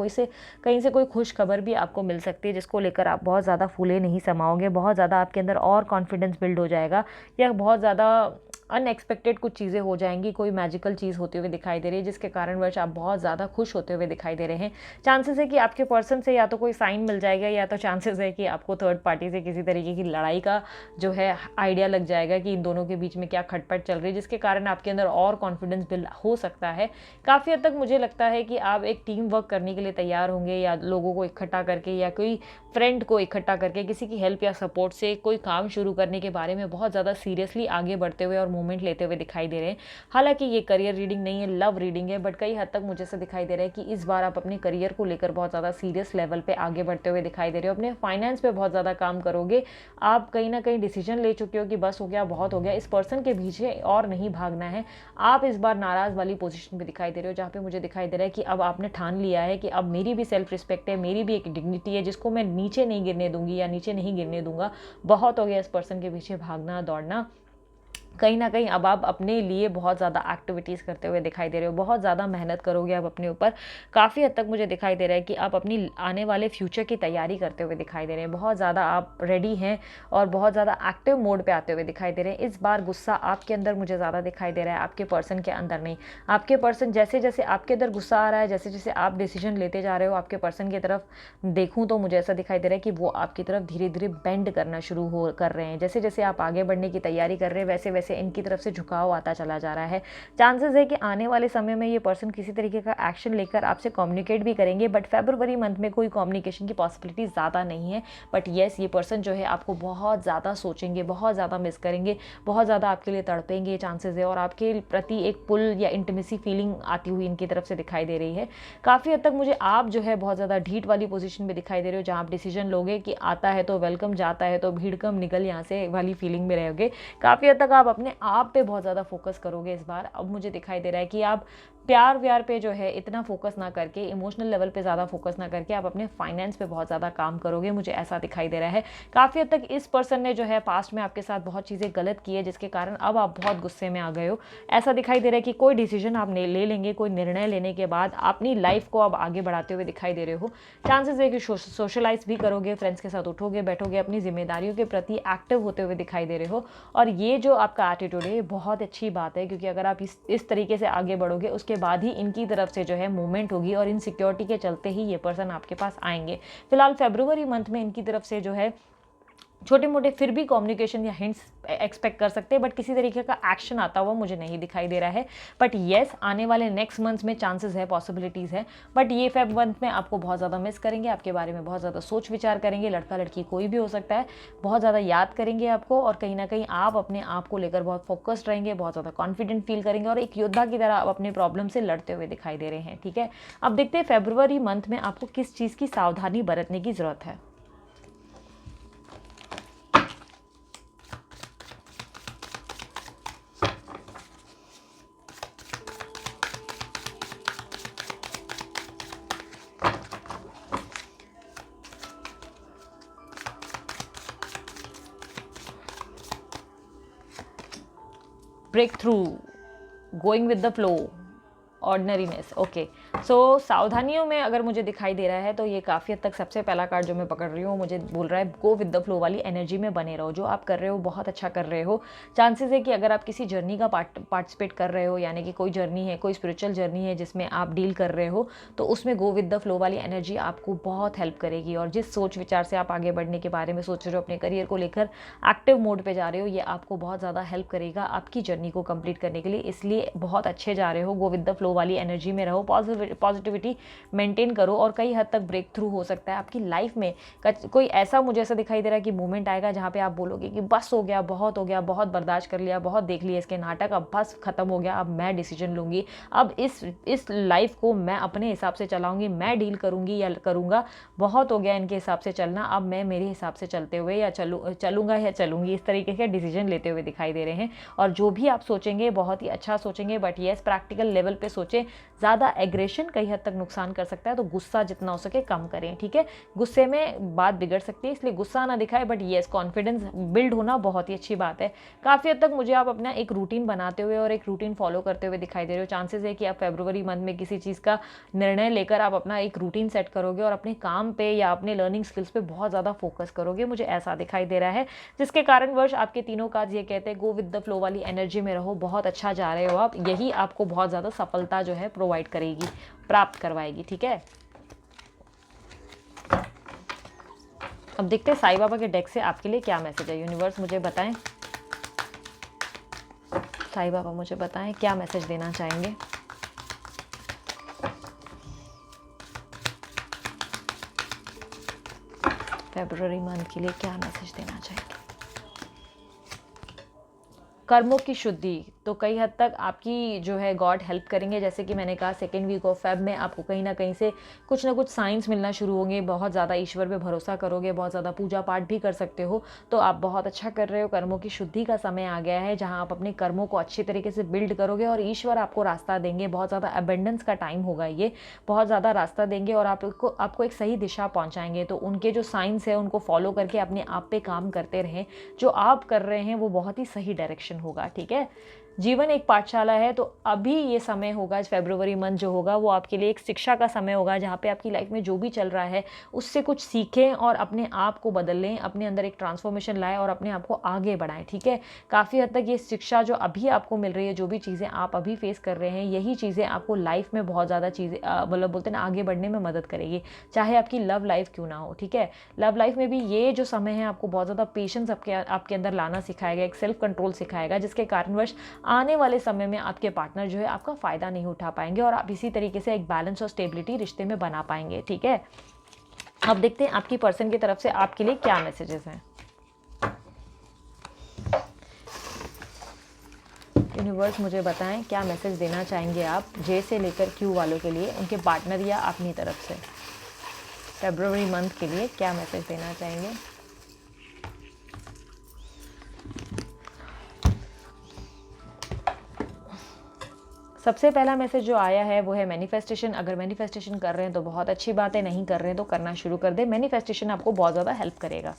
कहीं से कोई खुश खबर भी आपको मिल सकती है जिसको लेकर आप बहुत ज़्यादा फूले नहीं समाओगे। बहुत ज़्यादा आपके अंदर और कॉन्फिडेंस बिल्ड हो जाएगा, या बहुत ज़्यादा अनएक्सपेक्टेड कुछ चीज़ें हो जाएंगी, कोई मैजिकल चीज़ होते हुए दिखाई दे रही है जिसके कारणवश आप बहुत ज़्यादा खुश होते हुए दिखाई दे रहे हैं। चांसेस है कि आपके पर्सन से या तो कोई साइन मिल जाएगा, या तो चांसेस है कि आपको थर्ड पार्टी से किसी तरीके की लड़ाई का जो है आइडिया लग जाएगा कि इन दोनों के बीच में क्या खटपट चल रही है, जिसके कारण आपके अंदर और कॉन्फिडेंस बिल्ड हो सकता है। काफ़ी हद तक मुझे लगता है कि आप एक टीम वर्क करने के लिए तैयार होंगे, या लोगों को इकट्ठा करके या कोई फ्रेंड को इकट्ठा करके किसी की हेल्प या सपोर्ट से कोई काम शुरू करने के बारे में बहुत ज़्यादा सीरियसली आगे बढ़ते हुए और मूवमेंट लेते हुए दिखाई दे रहे हैं। हालांकि ये करियर रीडिंग नहीं है, लव रीडिंग है, बट कई हद तक मुझे ऐसा दिखाई दे रहा है कि इस बार आप अपने करियर को लेकर बहुत ज़्यादा सीरियस लेवल पे आगे बढ़ते हुए दिखाई दे रहे हो। अपने फाइनेंस पे बहुत ज़्यादा काम करोगे। आप कहीं ना कहीं डिसीजन ले चुके हो कि बस हो गया, बहुत हो गया, इस पर्सन के पीछे और नहीं भागना है। आप इस बार नाराज़ वाली पोजीशन पे दिखाई दे रहे हो, जहाँ पे मुझे दिखाई दे रहा है कि अब आपने ठान लिया है कि अब मेरी भी सेल्फ रिस्पेक्ट है, मेरी भी एक डिग्निटी है जिसको मैं नीचे नहीं गिरने दूंगी या नीचे नहीं गिरने दूंगा। बहुत हो गया इस पर्सन के पीछे भागना दौड़ना। कहीं ना कहीं अब आप अपने लिए बहुत ज़्यादा एक्टिविटीज़ करते हुए दिखाई दे रहे हो, बहुत ज़्यादा मेहनत करोगे आप अपने ऊपर। काफ़ी हद तक मुझे दिखाई दे रहा है कि आप अपनी आने वाले फ्यूचर की तैयारी करते हुए दिखाई दे रहे हैं। बहुत ज़्यादा आप रेडी हैं और बहुत ज़्यादा एक्टिव मोड पे आते हुए दिखाई दे रहे हैं। इस बार गुस्सा आपके अंदर मुझे ज़्यादा दिखाई दे रहा है, आपके पर्सन के अंदर नहीं। आपके पर्सन जैसे जैसे आपके अंदर गुस्सा आ रहा है, जैसे जैसे आप डिसीजन लेते जा रहे हो, आपके पर्सन की तरफ देखूँ तो मुझे ऐसा दिखाई दे रहा है कि वो आपकी तरफ धीरे धीरे बेंड करना शुरू कर रहे हैं। जैसे जैसे आप आगे बढ़ने की तैयारी कर रहे हैं वैसे वैसे इनकी तरफ से झुकाव आता चला जा रहा है। चांसेस है कि आने वाले समय में ये पर्सन किसी तरीके का एक्शन लेकर आपसे कम्युनिकेट भी करेंगे, बट फरवरी मंथ में कोई कम्युनिकेशन की पॉसिबिलिटी ज़्यादा नहीं है। बट येस, ये पर्सन जो है आपको बहुत ज़्यादा सोचेंगे, बहुत ज़्यादा मिस करेंगे, बहुत ज़्यादा आपके लिए तड़पेंगे चांसेस है, और आपके प्रति एक पुल या इंटीमेसी फीलिंग आती हुई इनकी तरफ से दिखाई दे रही है। काफ़ी हद तक मुझे आप जो है बहुत ज़्यादा ढीठ वाली पोजीशन में दिखाई दे रहे हो, जहाँ आप डिसीजन लोगे कि आता है तो वेलकम, जाता है तो भीड़ कम, निकल यहाँ से वाली फीलिंग में रहोगे। काफ़ी हद तक आप अपने आप पे बहुत ज़्यादा फोकस करोगे इस बार। अब मुझे दिखाई दे रहा है कि आप प्यार व्यार पे जो है इतना फोकस ना करके, इमोशनल लेवल पे ज़्यादा फोकस ना करके आप अपने फाइनेंस पे बहुत ज़्यादा काम करोगे, मुझे ऐसा दिखाई दे रहा है। काफ़ी हद तक इस पर्सन ने जो है पास्ट में आपके साथ बहुत चीज़ें गलत की है, जिसके कारण अब आप बहुत गुस्से में आ गए हो। ऐसा दिखाई दे रहा है कि कोई डिसीजन आप ले लेंगे, कोई निर्णय लेने के बाद अपनी लाइफ को अब आगे बढ़ाते हुए दिखाई दे रहे हो। चांसेस है कि सोशलाइज भी करोगे, फ्रेंड्स के साथ उठोगे बैठोगे, अपनी जिम्मेदारियों के प्रति एक्टिव होते हुए दिखाई दे रहे हो। और ये जो आपका एटीट्यूड है बहुत अच्छी बात है, क्योंकि अगर आप इस तरीके से आगे बढ़ोगे उसके बाद ही इनकी तरफ से जो है मूवमेंट होगी, और इनसिक्योरिटी के चलते ही ये पर्सन आपके पास आएंगे। फिलहाल फरवरी मंथ में इनकी तरफ से जो है छोटे मोटे फिर भी कम्युनिकेशन या हिंट्स एक्सपेक्ट कर सकते हैं, बट किसी तरीके का एक्शन आता हुआ मुझे नहीं दिखाई दे रहा है। बट येस, आने वाले नेक्स्ट मंथ्स में चांसेस है, पॉसिबिलिटीज़ है, बट ये फेब मंथ में आपको बहुत ज़्यादा मिस करेंगे, आपके बारे में बहुत ज़्यादा सोच विचार करेंगे, लड़का लड़की कोई भी हो सकता है, बहुत ज़्यादा याद करेंगे आपको, और कहीं ना कहीं आप अपने आप को लेकर बहुत फोकस्ड रहेंगे, बहुत ज़्यादा कॉन्फिडेंट फील करेंगे, और एक योद्धा की तरह आप अपने प्रॉब्लम से लड़ते हुए दिखाई दे रहे हैं। ठीक है, अब देखते हैं फरवरी मंथ में आपको किस चीज़ की सावधानी बरतने की ज़रूरत है। Breakthrough, going with the flow, ordinariness. Okay, so सावधानियों में अगर मुझे दिखाई दे रहा है तो ये काफ़ी हद तक सबसे पहला कार्ड जो मैं पकड़ रही हूँ मुझे बोल रहा है गो विद द फ्लो वाली एनर्जी में बने रहो। जो आप कर रहे हो बहुत अच्छा कर रहे हो। चांसेस है कि अगर आप किसी जर्नी का पार्टिसिपेट कर रहे हो, यानी कि कोई जर्नी है, कोई स्पिरिचुअल जर्नी है जिसमें आप डील कर रहे हो, तो उसमें गो विद द फ्लो वाली एनर्जी आपको बहुत हेल्प करेगी। और जिस सोच विचार से आप आगे बढ़ने के बारे में सोच रहे हो, अपने करियर को लेकर एक्टिव मोड पर जा रहे हो, ये आपको बहुत ज़्यादा हेल्प करेगा आपकी जर्नी को कंप्लीट करने के लिए। इसलिए बहुत अच्छे जा रहे हो, गो विद द फ्लो वाली एनर्जी में रहो, पॉजिटिविटी मेंटेन करो, और कई हद तक ब्रेक थ्रू हो सकता है आपकी लाइफ में। कोई ऐसा मुझे ऐसा दिखाई दे रहा है कि मोमेंट आएगा जहाँ पे आप बोलोगे कि बस हो गया, बहुत हो गया, बहुत बर्दाश्त कर लिया, बहुत देख लिया इसके नाटक, अब बस खत्म हो गया, अब मैं डिसीजन लूँगी, अब इस लाइफ को मैं अपने हिसाब से चलाऊँगी, मैं डील करूँगी या करूँगा, बहुत हो गया इनके हिसाब से चलना, अब मैं मेरे हिसाब से चलते हुए या चलूँगा या चलूँगी, इस तरीके के डिसीजन लेते हुए दिखाई दे रहे हैं। और जो भी आप सोचेंगे बहुत ही अच्छा सोचेंगे, बट येस प्रैक्टिकल लेवल पे सोचें। ज़्यादा एग्रेशन कई हद तक नुकसान कर सकता है, तो गुस्सा जितना हो सके कम करें। ठीक है, गुस्से में बात बिगड़ सकती है, इसलिए गुस्सा ना दिखाए, बट येस कॉन्फिडेंस बिल्ड होना बहुत ही अच्छी बात है। काफ़ी हद तक मुझे आप अपना एक रूटीन बनाते हुए और एक रूटीन फॉलो करते हुए दिखाई दे रहे हो। चांसेस है कि आप फरवरी मंथ में किसी चीज़ का निर्णय लेकर आप अपना एक रूटीन सेट करोगे और अपने काम पे या अपने लर्निंग स्किल्स पे बहुत ज़्यादा फोकस करोगे, मुझे ऐसा दिखाई दे रहा है, जिसके कारणवश आपके तीनों कार्ड ये कहते हैं गो विद द फ्लो वाली एनर्जी में रहो, बहुत अच्छा जा रहे हो आप, यही आपको बहुत ज़्यादा सफलता जो है प्रोवाइड करेगी, प्राप्त करवाएगी। ठीक है, अब देखते हैं साईं बाबा के डेक से आपके लिए क्या मैसेज है। यूनिवर्स मुझे बताएं, साईं बाबा मुझे बताएं क्या मैसेज देना चाहेंगे। फरवरी मंथ के लिए क्या मैसेज देना चाहेंगे। कर्मों की शुद्धि, तो कई हद तक आपकी जो है गॉड हेल्प करेंगे। जैसे कि मैंने कहा सेकेंड वीक ऑफ फेब में आपको कहीं ना कहीं से कुछ ना कुछ साइंस मिलना शुरू होंगे, बहुत ज़्यादा ईश्वर पे भरोसा करोगे, बहुत ज़्यादा पूजा पाठ भी कर सकते हो, तो आप बहुत अच्छा कर रहे हो। कर्मों की शुद्धि का समय आ गया है, जहाँ आप अपने कर्मों को अच्छी तरीके से बिल्ड करोगे और ईश्वर आपको रास्ता देंगे। बहुत ज़्यादा अबेंडेंस का टाइम होगा ये, बहुत ज़्यादा रास्ता देंगे और आपको एक सही दिशा पहुँचाएंगे। तो उनके जो साइंस है उनको फॉलो करके अपने आप पे काम करते रहें। जो आप कर रहे हैं वो बहुत ही सही डायरेक्शन होगा। ठीक है, जीवन एक पाठशाला है, तो अभी ये समय होगा, फरवरी मंथ जो होगा वो आपके लिए एक शिक्षा का समय होगा, जहाँ पे आपकी लाइफ में जो भी चल रहा है उससे कुछ सीखें और अपने आप को बदल लें, अपने अंदर एक ट्रांसफॉर्मेशन लाएं और अपने आप को आगे बढ़ाएं। ठीक है, काफ़ी हद तक ये शिक्षा जो अभी आपको मिल रही है, जो भी चीज़ें आप अभी फेस कर रहे हैं, यही चीज़ें आपको लाइफ में बहुत ज़्यादा चीज़ें मतलब बोलते हैं ना आगे बढ़ने में मदद करेगी, चाहे आपकी लव लाइफ क्यों ना हो। ठीक है, लव लाइफ में भी ये जो समय है आपको बहुत ज़्यादा पेशेंस आपके अंदर लाना सिखाएगा, एक सेल्फ कंट्रोल सिखाएगा, जिसके कारणवश आने वाले समय में आपके पार्टनर जो है आपका फ़ायदा नहीं उठा पाएंगे और आप इसी तरीके से एक बैलेंस और स्टेबिलिटी रिश्ते में बना पाएंगे। ठीक है, अब देखते हैं आपकी पर्सन की तरफ से आपके लिए क्या मैसेजेस हैं। यूनिवर्स मुझे बताएं क्या मैसेज देना चाहेंगे आप जे से लेकर क्यू वालों के लिए, उनके पार्टनर या अपनी तरफ से फरवरी मंथ के लिए क्या मैसेज देना चाहेंगे। सबसे पहला मैसेज जो आया है वो है मैनिफेस्टेशन। अगर मैनिफेस्टेशन कर रहे हैं तो बहुत अच्छी बात है, नहीं कर रहे हैं तो करना शुरू कर दे। मैनिफेस्टेशन आपको बहुत ज़्यादा हेल्प करेगा।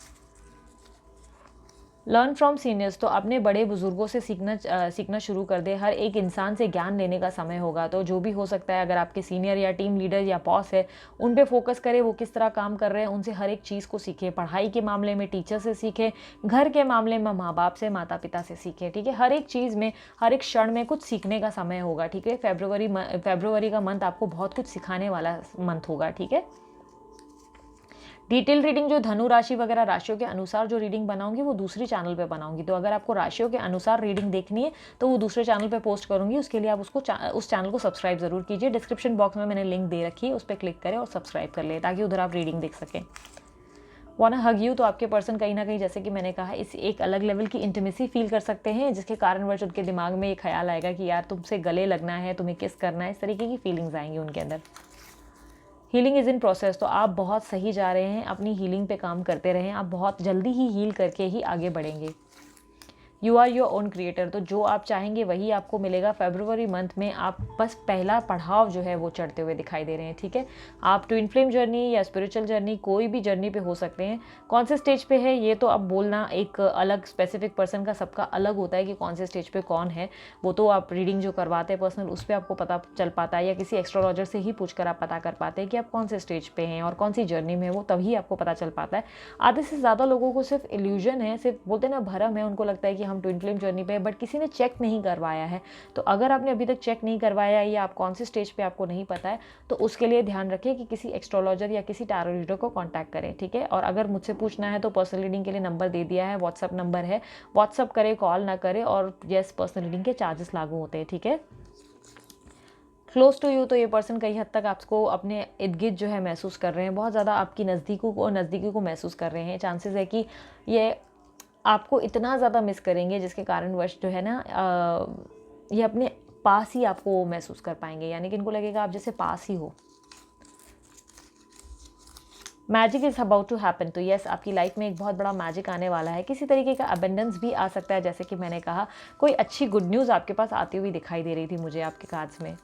लर्न फ्रॉम सीनियर्स, तो अपने बड़े बुजुर्गों से सीखना शुरू कर दे। हर एक इंसान से ज्ञान लेने का समय होगा, तो जो भी हो सकता है, अगर आपके सीनियर या टीम लीडर या बॉस है उन पे फोकस करें, वो किस तरह काम कर रहे हैं, उनसे हर एक चीज़ को सीखें। पढ़ाई के मामले में टीचर से सीखें, घर के मामले में माँ बाप से, माता पिता से सीखें। ठीक है, हर एक चीज़ में, हर एक क्षण में कुछ सीखने का समय होगा। ठीक है, फरवरी का मंथ आपको बहुत कुछ सिखाने वाला मंथ होगा। ठीक है, डिटेल रीडिंग जो धनु राशि वगैरह राशियों के अनुसार जो रीडिंग बनाऊंगी वो दूसरी चैनल पे बनाऊंगी। तो अगर आपको राशियों के अनुसार रीडिंग देखनी है तो वो दूसरे चैनल पे पोस्ट करूंगी, उसके लिए आप उस चैनल को सब्सक्राइब जरूर कीजिए। डिस्क्रिप्शन बॉक्स में मैंने लिंक दे रखी है, उस पर क्लिक करें और सब्सक्राइब कर लें ताकि उधर आप रीडिंग देख सकें। वाना हग यू, तो आपके पर्सन कहीं ना कहीं, जैसे कि मैंने कहा, इस एक अलग लेवल की इंटीमेसी फील कर सकते हैं, जिसके कारणवश उनके दिमाग में ये ख्याल आएगा कि यार तुमसे गले लगना है, तुम्हें किस करना है, इस तरीके की फीलिंग्स आएंगी उनके अंदर। हीलिंग इज़ इन प्रोसेस, तो आप बहुत सही जा रहे हैं, अपनी हीलिंग पे काम करते रहें, आप बहुत जल्दी ही हील करके ही आगे बढ़ेंगे। You are your own creator, तो जो आप चाहेंगे वही आपको मिलेगा। फरवरी मंथ में आप बस पहला पड़ाव जो है वो चढ़ते हुए दिखाई दे रहे हैं, ठीक है। आप ट्विन फ्लेम जर्नी या स्पिरिचुअल जर्नी, कोई भी जर्नी पे हो सकते हैं। कौन से स्टेज पे है ये तो अब बोलना एक अलग स्पेसिफिक पर्सन का, सबका अलग होता है कि कौन से स्टेज पे कौन है। वो तो आप रीडिंग जो करवाते हैं पर्सनल, उस पर आपको पता चल पाता है, या किसी एस्ट्रोलॉजर से ही पूछकर आप पता कर पाते हैं कि आप कौन से स्टेज पे हैं और कौन सी जर्नी में, वो तभी आपको पता चल पाता है। आधे से ज़्यादा लोगों को सिर्फ इल्यूजन है, सिर्फ बोलते ना भरम है, उनको लगता है कि हम ट्विन फ्लेम जर्नी पे है, बट किसी ने चेक नहीं करवाया है। तो अगर आपने अभी तक चेक नहीं करवाया या आप कौन से स्टेज पे आपको नहीं पता है, तो उसके लिए ध्यान रखें कि किसी एस्ट्रोलॉजर या किसी टैरो रीडर को कांटेक्ट करें, ठीक है। और अगर मुझसे पूछना है तो पर्सनल रीडिंग के लिए नंबर दे दिया है, व्हाट्सअप नंबर है, व्हाट्सअप करें, कॉल ना करें। और यस, पर्सनल रीडिंग के चार्जेस लागू होते हैं, ठीक है। क्लोज टू यू, तो ये पर्सन कई हद तक आपको अपने इर्द गिर्द जो है महसूस कर रहे हैं, बहुत ज़्यादा आपकी नज़दीकी को महसूस कर रहे हैं। चांसेस है कि ये आपको इतना ज़्यादा मिस करेंगे जिसके कारणवश जो है ना ये अपने पास ही आपको महसूस कर पाएंगे, यानी कि इनको लगेगा आप जैसे पास ही हो। Magic is about to happen, तो यस, आपकी लाइफ में एक बहुत बड़ा मैजिक आने वाला है। किसी तरीके का अबेंडेंस भी आ सकता है, जैसे कि मैंने कहा, कोई अच्छी गुड न्यूज़ आपके पास आती हुई दिखाई दे रही थी मुझे आपके कार्ड्स में।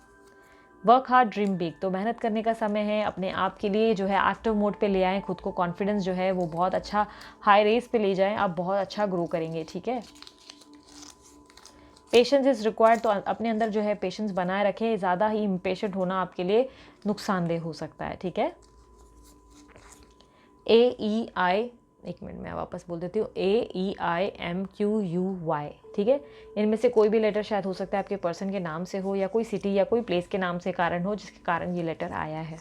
वर्क हार्ड ड्रीम बिग, तो मेहनत करने का समय है, अपने आप के लिए जो है एक्टिव मोड पे ले आएँ, खुद को कॉन्फिडेंस जो है वो बहुत अच्छा हाई रेस पे ले जाएं, आप बहुत अच्छा ग्रो करेंगे, ठीक है। पेशेंस इज़ रिक्वायर्ड, तो अपने अंदर जो है पेशेंस बनाए रखें, ज़्यादा ही इम्पेशेंट होना आपके लिए नुकसानदेह हो सकता है, ठीक है। AEI, एक मिनट में वापस बोल देती हूँ, AEIMQUY, ठीक है। इनमें से कोई भी लेटर शायद हो सकता है आपके पर्सन के नाम से हो, या कोई सिटी या कोई प्लेस के नाम से कारण हो जिसके कारण ये लेटर आया है।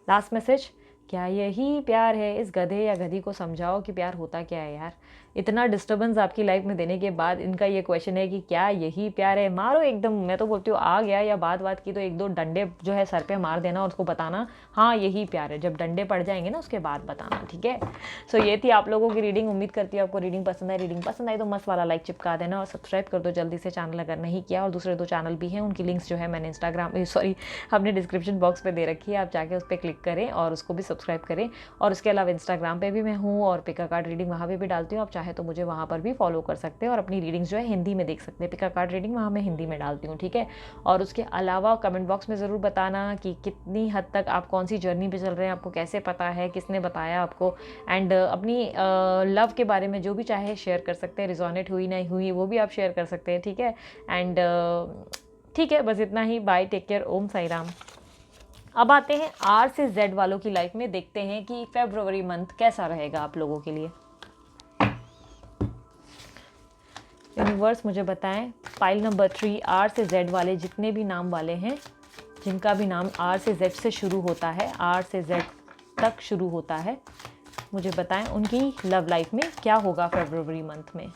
लास्ट मैसेज, क्या यही प्यार है? इस गधे या गधी को समझाओ कि प्यार होता क्या है यार। इतना डिस्टर्बेंस आपकी लाइफ में देने के बाद इनका ये क्वेश्चन है कि क्या यही प्यार है। मारो एकदम, मैं तो बोलती हूँ आ गया या बात की तो एक दो डंडे जो है सर पे मार देना और उसको बताना हाँ यही प्यार है। जब डंडे पड़ जाएंगे ना उसके बाद बताना, ठीक है। सो ये थी आप लोगों की रीडिंग। उम्मीद करती हूँ आपको रीडिंग पसंद आई। रीडिंग पसंद आई तो मस्त वाला लाइक चिपका देना और सब्सक्राइब कर दो जल्दी से चैनल अगर नहीं किया। और दूसरे 2 चैनल भी हैं, उनकी लिंक्स जो है मैंने अपने डिस्क्रिप्शन बॉक्स पे दे रखी है, आप जाके उस पर क्लिक करें और उसको भी सब्सक्राइब करें। और उसके अलावा इंस्टाग्राम पे भी मैं हूँ और पिका कार्ड रीडिंग वहाँ पे भी डालती हूँ, आप चाहे तो मुझे वहाँ पर भी फॉलो कर सकते हैं और अपनी रीडिंग्स जो है हिंदी में देख सकते हैं। पिका कार्ड रीडिंग वहाँ मैं हिंदी में डालती हूँ, ठीक है। और उसके अलावा कमेंट बॉक्स में ज़रूर बताना कि कितनी हद तक आप कौन सी जर्नी पे चल रहे हैं, आपको कैसे पता है, किसने बताया आपको। एंड अपनी लव के बारे में जो भी चाहे शेयर कर सकते हैं, रिजोनेट हुई नहीं हुई वो भी आप शेयर कर सकते हैं, ठीक है। एंड ठीक है, बस इतना ही। बाय, टेक केयर, ओम साई राम। अब आते हैं R से Z वालों की लाइफ में, देखते हैं कि फरवरी मंथ कैसा रहेगा आप लोगों के लिए। यूनिवर्स मुझे बताएं, पाइल नंबर 3 R से Z वाले जितने भी नाम वाले हैं, जिनका भी नाम R से Z से शुरू होता है, R से Z तक शुरू होता है, मुझे बताएं उनकी लव लाइफ में क्या होगा फरवरी मंथ में।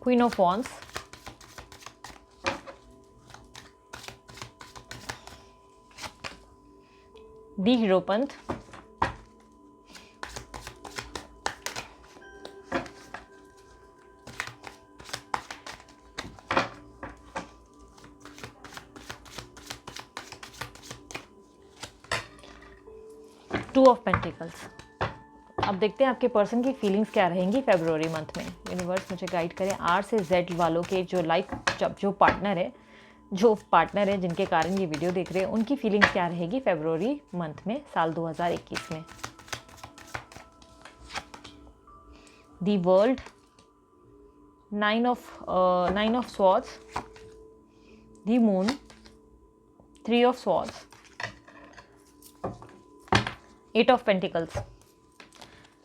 Queen of Wands, the Hierophant, Two of Pentacles, अब देखते हैं आपके पर्सन की फीलिंग्स क्या रहेंगी फरवरी मंथ में। यूनिवर्स मुझे गाइड करें आर से जेड वालों के जो पार्टनर है जिनके कारण ये वीडियो देख रहे हैं, उनकी फीलिंग्स क्या रहेगी फरवरी मंथ में साल 2021 में। The world, nine of swords, the moon, 3 of swords, 8 of pentacles.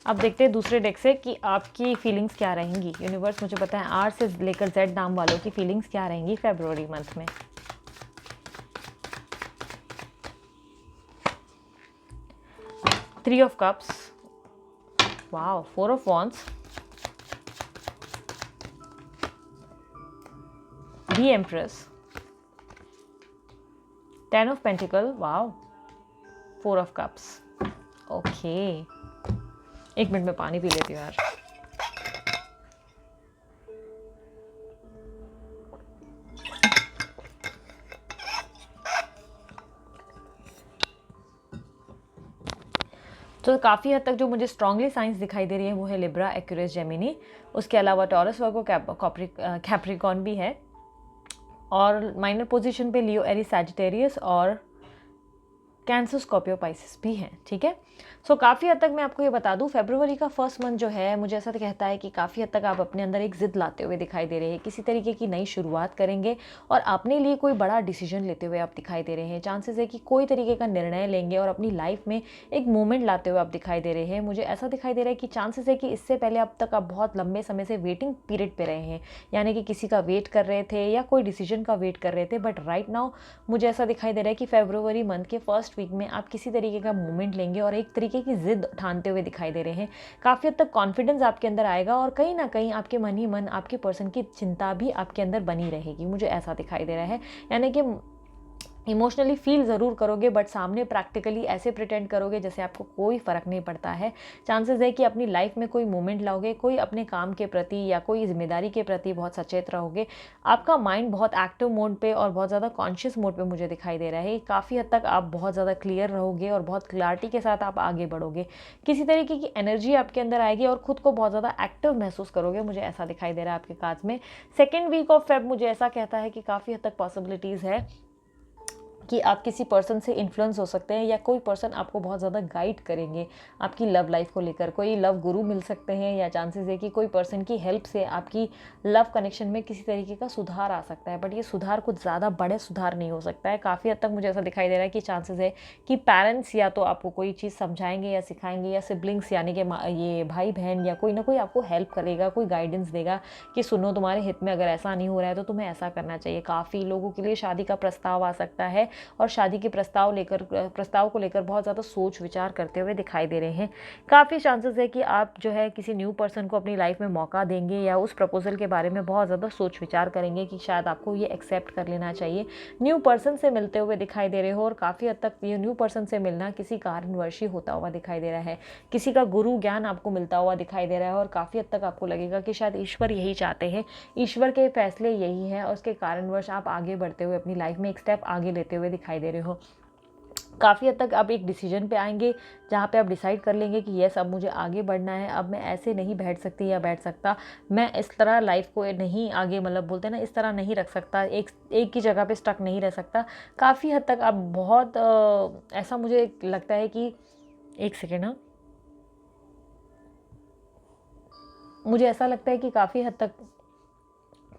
अब देखते हैं दूसरे डेक से कि आपकी फीलिंग्स क्या रहेंगी। यूनिवर्स मुझे बताएं आर से लेकर जेड नाम वालों की फीलिंग्स क्या रहेंगी फरवरी मंथ में। 3 of cups, wow, 4 of wands, the empress, 10 of pentacle, wow, 4 of cups. Okay, 1 minute में पानी पी लेती हूँ यार। तो काफ़ी हद तक जो मुझे स्ट्रांगली साइंस दिखाई दे रही है वो है लिब्रा, एक्यूरियस, जेमिनी। उसके अलावा टॉरस, वर्गो, कैप्रिकॉर्न भी है, और माइनर पोजीशन पे लियो, एरीज, सैजिटेरियस और कैंसर, स्कॉर्पियो, पाइसिस भी हैं। ठीक है, सो काफ़ी हद तक मैं आपको ये बता दूं फरवरी का फर्स्ट मंथ जो है मुझे ऐसा कहता है कि काफ़ी हद तक आप अपने अंदर एक ज़िद लाते हुए दिखाई दे रहे हैं, किसी तरीके की नई शुरुआत करेंगे और अपने लिए कोई बड़ा डिसीजन लेते हुए आप दिखाई दे रहे हैं। चांसेस है कि कोई तरीके का निर्णय लेंगे और अपनी लाइफ में एक मोमेंट लाते हुए आप दिखाई दे रहे हैं। मुझे ऐसा दिखाई दे रहा है कि चांसेस है कि इससे पहले अब तक आप बहुत लंबे समय से वेटिंग पीरियड पे रहे हैं, यानी कि किसी का वेट कर रहे थे या कोई डिसीजन का वेट कर रहे थे, बट राइट नाउ मुझे ऐसा दिखाई दे रहा है कि फरवरी मंथ के फर्स्ट वीक में आप किसी तरीके का मूवमेंट लेंगे और एक तरीके की जिद ठानते हुए दिखाई दे रहे हैं। काफ़ी हद तक कॉन्फिडेंस आपके अंदर आएगा और कहीं ना कहीं आपके मन ही मन आपके पर्सन की चिंता भी आपके अंदर बनी रहेगी, मुझे ऐसा दिखाई दे रहा है। यानी कि इमोशनली फील ज़रूर करोगे बट सामने प्रैक्टिकली ऐसे प्रिटेंड करोगे जैसे आपको कोई फ़र्क नहीं पड़ता है। चांसेस है कि अपनी लाइफ में कोई मोमेंट लाओगे, कोई अपने काम के प्रति या कोई जिम्मेदारी के प्रति बहुत सचेत रहोगे। आपका माइंड बहुत एक्टिव मोड पे और बहुत ज़्यादा कॉन्शियस मोड पे मुझे दिखाई दे रहा है। काफ़ी हद तक आप बहुत ज़्यादा क्लियर रहोगे और बहुत क्लैरिटी के साथ आप आगे बढ़ोगे। किसी तरीके की एनर्जी आपके अंदर आएगी और खुद को बहुत ज़्यादा एक्टिव महसूस करोगे, मुझे ऐसा दिखाई दे रहा है आपके कार्ड्स में। सेकेंड वीक ऑफ फेब मुझे ऐसा कहता है कि काफ़ी हद तक पॉसिबिलिटीज़ है कि आप किसी पर्सन से इन्फ्लुएंस हो सकते हैं या कोई पर्सन आपको बहुत ज़्यादा गाइड करेंगे आपकी लव लाइफ को लेकर। कोई लव गुरु मिल सकते हैं या चांसेस है कि कोई पर्सन की हेल्प से आपकी लव कनेक्शन में किसी तरीके का सुधार आ सकता है, बट ये सुधार कुछ ज़्यादा बड़े सुधार नहीं हो सकता है। काफ़ी हद तक मुझे ऐसा दिखाई दे रहा है कि चांसेस है कि पेरेंट्स या तो आपको कोई चीज़ समझाएंगे या सिखाएंगे, या सिबलिंग्स यानी कि ये भाई बहन या कोई ना कोई आपको हेल्प करेगा, कोई गाइडेंस देगा कि सुनो तुम्हारे हित में अगर ऐसा नहीं हो रहा है तो तुम्हें ऐसा करना चाहिए। काफ़ी लोगों के लिए शादी का प्रस्ताव आ सकता है और शादी के प्रस्ताव को लेकर बहुत ज़्यादा सोच विचार करते हुए दिखाई दे रहे हैं। काफ़ी चांसेस है कि आप जो है किसी न्यू पर्सन को अपनी लाइफ में मौका देंगे या उस प्रपोजल के बारे में बहुत ज़्यादा सोच विचार करेंगे कि शायद आपको ये एक्सेप्ट कर लेना चाहिए। न्यू पर्सन से मिलते हुए दिखाई दे रहे हो और काफ़ी हद तक ये न्यू पर्सन से मिलना किसी कारणवश ही होता हुआ दिखाई दे रहा है। किसी का गुरु ज्ञान आपको मिलता हुआ दिखाई दे रहा है और काफ़ी हद तक आपको लगेगा कि शायद ईश्वर यही चाहते हैं, ईश्वर के फैसले यही हैं और उसके कारणवश आप आगे बढ़ते हुए अपनी लाइफ में एक स्टेप आगे लेते हुए दिखाई दे रहे हो। काफ़ी हद तक आप एक डिसीजन पे आएंगे जहाँ पे आप डिसाइड कर लेंगे कि यस अब मुझे आगे बढ़ना है, अब मैं ऐसे नहीं बैठ सकती या बैठ सकता, मैं इस तरह लाइफ को नहीं आगे मतलब बोलते हैं ना इस तरह नहीं रख सकता, एक ही जगह पे स्टक नहीं रह सकता। काफ़ी हद तक आप बहुत ऐसा मुझे लगता है कि एक सेकेंड, हाँ, मुझे ऐसा लगता है कि काफ़ी हद तक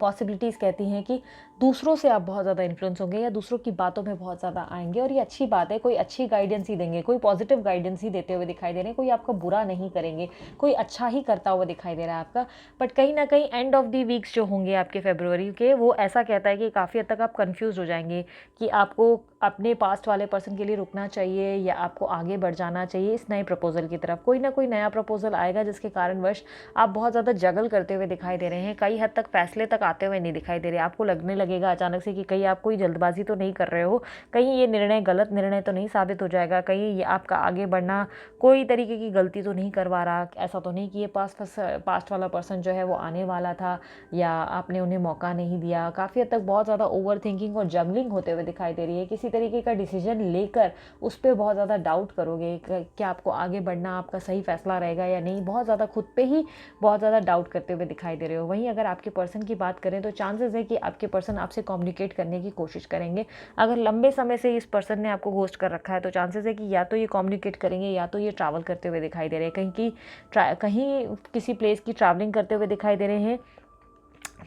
पॉसिबिलिटीज़ कहती हैं कि दूसरों से आप बहुत ज़्यादा इन्फ्लुएंस होंगे या दूसरों की बातों में बहुत ज़्यादा आएंगे और ये अच्छी बात है। कोई अच्छी गाइडेंस ही देंगे, कोई पॉजिटिव गाइडेंस ही देते हुए दिखाई दे रहे हैं, कोई आपका बुरा नहीं करेंगे, कोई अच्छा ही करता हुआ दिखाई दे रहा है आपका। बट कहीं ना कहीं एंड ऑफ दी वीक्स जो होंगे आपके फरवरी के, वो ऐसा कहता है कि काफ़ी हद तक आप कन्फ्यूज़ हो जाएंगे कि आपको अपने पास्ट वाले पर्सन के लिए रुकना चाहिए या आपको आगे बढ़ जाना चाहिए इस नए प्रपोजल की तरफ। कोई ना कोई नया प्रपोजल आएगा जिसके कारणवश आप बहुत ज़्यादा जगल करते हुए दिखाई दे रहे हैं। कई हद तक फैसले तक आते हुए नहीं दिखाई दे रहे। आपको लगने लगेगा अचानक से कि कहीं आप कोई जल्दबाजी तो नहीं कर रहे हो, कहीं ये निर्णय गलत निर्णय तो नहीं साबित हो जाएगा, कहीं ये आपका आगे बढ़ना कोई तरीके की गलती तो नहीं करवा रहा, ऐसा तो नहीं कि ये पास्ट वाला पर्सन जो है वो आने वाला था या आपने उन्हें मौका नहीं दिया। काफ़ी हद तक बहुत ज़्यादा ओवर थिंकिंग और जगलिंग होते हुए दिखाई दे रही है। किसी तरीके का डिसीजन लेकर उस पर बहुत ज़्यादा डाउट करोगे कि आपको आगे बढ़ना आपका सही फैसला रहेगा या नहीं, बहुत ज़्यादा खुद पे ही बहुत ज़्यादा डाउट करते हुए दिखाई दे रहे हो। वहीं अगर आपके पर्सन की बात करें तो चांसेस है कि आपके पर्सन आपसे कम्युनिकेट करने की कोशिश करेंगे। अगर लंबे समय से इस पर्सन ने आपको घोस्ट कर रखा है तो चांसेस है कि या तो ये कम्युनिकेट करेंगे या तो ये ट्रैवल करते हुए दिखाई दे रहे हैं, कहीं किसी प्लेस की ट्रैवलिंग करते हुए दिखाई दे रहे हैं।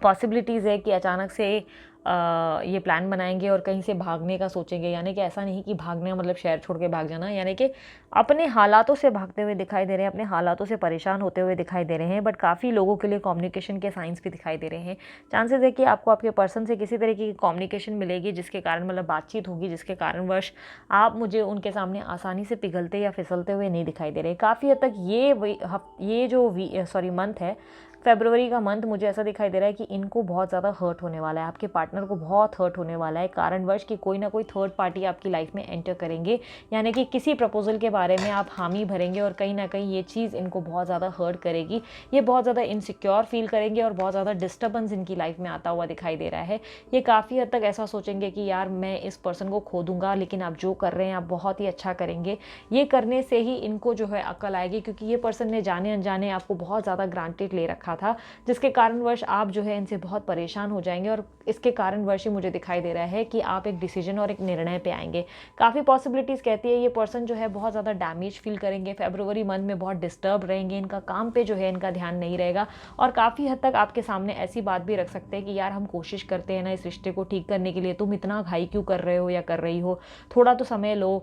पॉसिबिलिटीज़ है कि अचानक से ये प्लान बनाएंगे और कहीं से भागने का सोचेंगे, यानी कि ऐसा नहीं कि भागने मतलब शहर छोड़ के भाग जाना, यानी कि अपने हालातों से भागते हुए दिखाई दे रहे हैं, अपने हालातों से परेशान होते हुए दिखाई दे रहे हैं। बट काफ़ी लोगों के लिए कम्युनिकेशन के साइंस भी दिखाई दे रहे हैं। चांसेस है कि आपको आपके पर्सन से किसी तरीके की कम्युनिकेशन मिलेगी जिसके कारण मतलब बातचीत होगी जिसके कारणवश आप मुझे उनके सामने आसानी से पिघलते या फिसलते हुए नहीं दिखाई दे रहे। काफ़ी हद तक ये जो मंथ है, फरवरी का मंथ, मुझे ऐसा दिखाई दे रहा है कि इनको बहुत ज़्यादा हर्ट होने वाला है, आपके पार्टनर को बहुत हर्ट होने वाला है कारणवश कि कोई ना कोई थर्ड पार्टी आपकी लाइफ में एंटर करेंगे, यानी कि किसी प्रपोजल के बारे में आप हामी भरेंगे और कहीं ना कहीं ये चीज़ इनको बहुत ज़्यादा हर्ट करेगी। ये बहुत ज़्यादा इनसिक्योर फील करेंगे और बहुत ज़्यादा डिस्टर्बेंस इनकी लाइफ में आता हुआ दिखाई दे रहा है। ये काफ़ी हद तक ऐसा सोचेंगे कि यार मैं इस पर्सन को खो दूंगा, लेकिन आप जो कर रहे हैं आप बहुत ही अच्छा करेंगे। ये करने से ही इनको जो है अक्ल आएगी, क्योंकि ये पर्सन ने जाने अनजाने आपको बहुत ज़्यादा ग्रांटेड ले रखा था, जिसके कारणवश आप जो है इनसे बहुत परेशान हो जाएंगे और इसके कारणवश ही मुझे दिखाई दे रहा है कि आप एक डिसीजन और एक निर्णय पे आएंगे। काफ़ी पॉसिबिलिटीज़ कहती है ये पर्सन जो है बहुत ज़्यादा डैमेज फील करेंगे, फरवरी मंथ में बहुत डिस्टर्ब रहेंगे, इनका काम पे जो है इनका ध्यान नहीं रहेगा और काफ़ी हद तक आपके सामने ऐसी बात भी रख सकते हैं कि यार हम कोशिश करते हैं ना इस रिश्ते को ठीक करने के लिए, तुम इतना घाई क्यों कर रहे हो या कर रही हो, थोड़ा तो समय लो,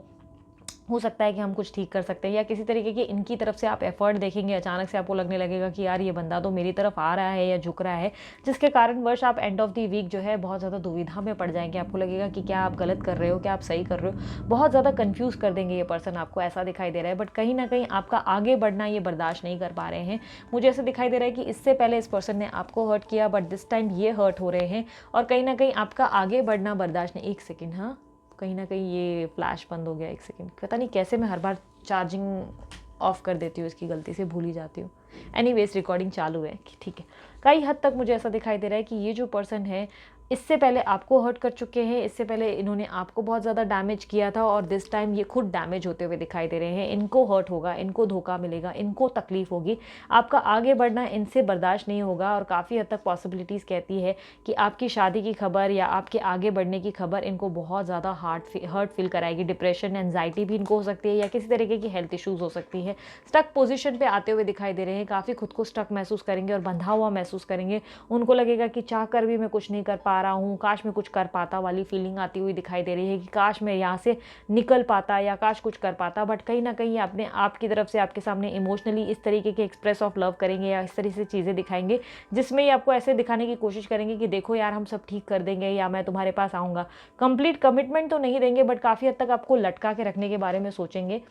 हो सकता है कि हम कुछ ठीक कर सकते हैं। या किसी तरीके की इनकी तरफ से आप एफर्ट देखेंगे, अचानक से आपको लगने लगेगा कि यार ये बंदा तो मेरी तरफ आ रहा है या झुक रहा है, जिसके कारणवश आप एंड ऑफ द वीक जो है बहुत ज़्यादा दुविधा में पड़ जाएंगे। आपको लगेगा कि क्या आप गलत कर रहे हो, क्या आप सही कर रहे हो, बहुत ज़्यादा कन्फ्यूज़ कर देंगे ये पर्सन आपको, ऐसा दिखाई दे रहा है। बट कहीं ना कहीं आपका आगे बढ़ना ये बर्दाश्त नहीं कर पा रहे हैं। मुझे ऐसा दिखाई दे रहा है कि इससे पहले इस पर्सन ने आपको हर्ट किया, बट दिस टाइम ये हर्ट हो रहे हैं और कहीं ना कहीं आपका आगे बढ़ना बर्दाश्त नहीं। एक सेकेंड, हाँ कहीं ना कहीं ये फ्लैश बंद हो गया, एक सेकंड, पता नहीं कैसे मैं हर बार चार्जिंग ऑफ कर देती हूँ, इसकी गलती से भूल ही जाती हूँ। एनीवेज रिकॉर्डिंग चालू है, ठीक है। कई हद तक मुझे ऐसा दिखाई दे रहा है कि ये जो पर्सन है इससे पहले आपको हर्ट कर चुके हैं, इससे पहले इन्होंने आपको बहुत ज़्यादा डैमेज किया था और दिस टाइम ये खुद डैमेज होते हुए दिखाई दे रहे हैं। इनको हर्ट होगा, इनको धोखा मिलेगा, इनको तकलीफ होगी, आपका आगे बढ़ना इनसे बर्दाश्त नहीं होगा और काफ़ी हद तक पॉसिबिलिटीज़ कहती है कि आपकी शादी की खबर या आपके आगे बढ़ने की खबर इनको बहुत ज़्यादा हर्ट फील कराएगी। डिप्रेशन, एंजाइटी भी इनको हो सकती है या किसी तरीके की हेल्थ इशूज़ हो सकती है। स्टक पोजिशन पर आते हुए दिखाई दे रहे हैं, काफ़ी खुद को स्टक महसूस करेंगे और बंधा हुआ महसूस करेंगे। उनको लगेगा कि चाह कर भी मैं कुछ नहीं कर पा रहा हूँ, काश मैं कुछ कर पाता वाली फीलिंग आती हुई दिखाई दे रही है कि काश मैं यहाँ से निकल पाता या काश कुछ कर पाता। बट कहीं ना कहीं अपने आप की तरफ से आपके सामने इमोशनली इस तरीके के एक्सप्रेस ऑफ लव करेंगे या इस तरीके से चीज़ें दिखाएंगे जिसमें ये आपको ऐसे दिखाने की कोशिश करेंगे कि देखो यार हम सब ठीक कर देंगे या मैं तुम्हारे पास आऊँगा। कंप्लीट कमिटमेंट तो नहीं देंगे बट काफ़ी हद तक आपको लटका के रखने के बारे में सोचेंगे,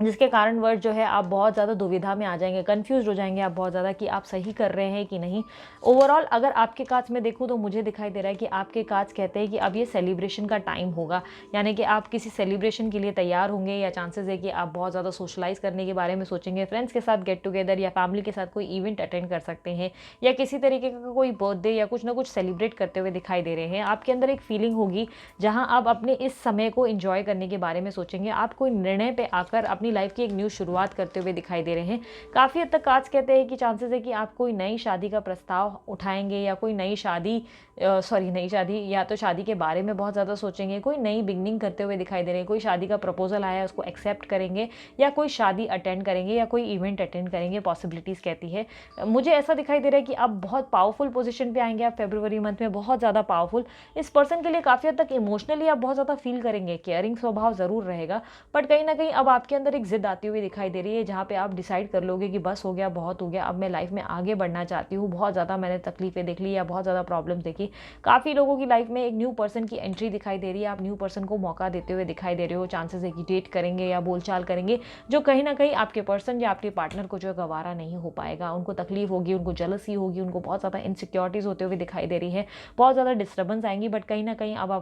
जिसके कारण वर्ड जो है आप बहुत ज़्यादा दुविधा में आ जाएंगे, कंफ्यूज हो जाएंगे आप बहुत ज़्यादा कि आप सही कर रहे हैं कि नहीं। ओवरऑल अगर आपके कार्ड्स में देखूँ तो मुझे दिखाई दे रहा है कि आपके कार्ड्स कहते हैं कि अब ये सेलिब्रेशन का टाइम होगा, यानी कि आप किसी सेलिब्रेशन के लिए तैयार होंगे या चांसेस है कि आप बहुत ज़्यादा सोशलाइज करने के बारे में सोचेंगे, फ्रेंड्स के साथ गेट टुगेदर या फैमिली के साथ कोई इवेंट अटेंड कर सकते हैं या किसी तरीके का कोई बर्थडे या कुछ ना कुछ सेलिब्रेट करते हुए दिखाई दे रहे हैं। आपके अंदर एक फीलिंग होगी जहाँ आप अपने इस समय को एंजॉय करने के बारे में सोचेंगे, आप कोई निर्णय पर आकर अपनी लाइफ की एक न्यू शुरुआत करते हुए दिखाई दे रहे हैं। काफ़ी हद तक कार्ड्स कहते हैं कि चांसेस है कि आप कोई नई शादी का प्रस्ताव उठाएंगे या कोई नई शादी या तो शादी के बारे में बहुत ज़्यादा सोचेंगे, कोई नई बिगनिंग करते हुए दिखाई दे रहे हैं, कोई शादी का प्रपोजल आया है उसको एक्सेप्ट करेंगे या कोई शादी अटेंड करेंगे या कोई इवेंट अटेंड करेंगे। पॉसिबिलिटीज़ कहती है, मुझे ऐसा दिखाई दे रहा है कि आप बहुत पावरफुल पोजीशन पे आएंगे, आप फरवरी मंथ में बहुत ज़्यादा पावरफुल। इस पर्सन के लिए काफ़ी हद तक इमोशनली आप बहुत ज़्यादा फील करेंगे, केयरिंग स्वभाव ज़रूर रहेगा बट कहीं ना कहीं अब आपके अंदर अंदर एक ज़िद आती हुई दिखाई दे रही है, जहाँ पे आप डिसाइड कर लोगे कि बस हो गया, बहुत हो गया, अब मैं लाइफ में आगे बढ़ना चाहती हूँ, बहुत ज़्यादा मैंने तकलीफ़ें देख ली या बहुत ज़्यादा प्रॉब्लम्स देखी। काफ़ी लोगों की लाइफ में एक न्यू पर्सन की एंट्री दिखाई दे रही है, आप न्यू पर्सन को मौका देते हुए दिखाई दे रहे हो। चांसेस है कि डेट करेंगे या बोलचाल करेंगे, जो कहीं ना कहीं आपके पर्सन या आपके पार्टनर को जो है गवारा नहीं हो पाएगा। उनको तकलीफ होगी, उनको जलसी होगी, उनको बहुत ज़्यादा इनसिक्योरिटीज़ होते हुए दिखाई दे रही है, बहुत ज़्यादा डिस्टर्बेंस आएंगी, बट कहीं ना कहीं अब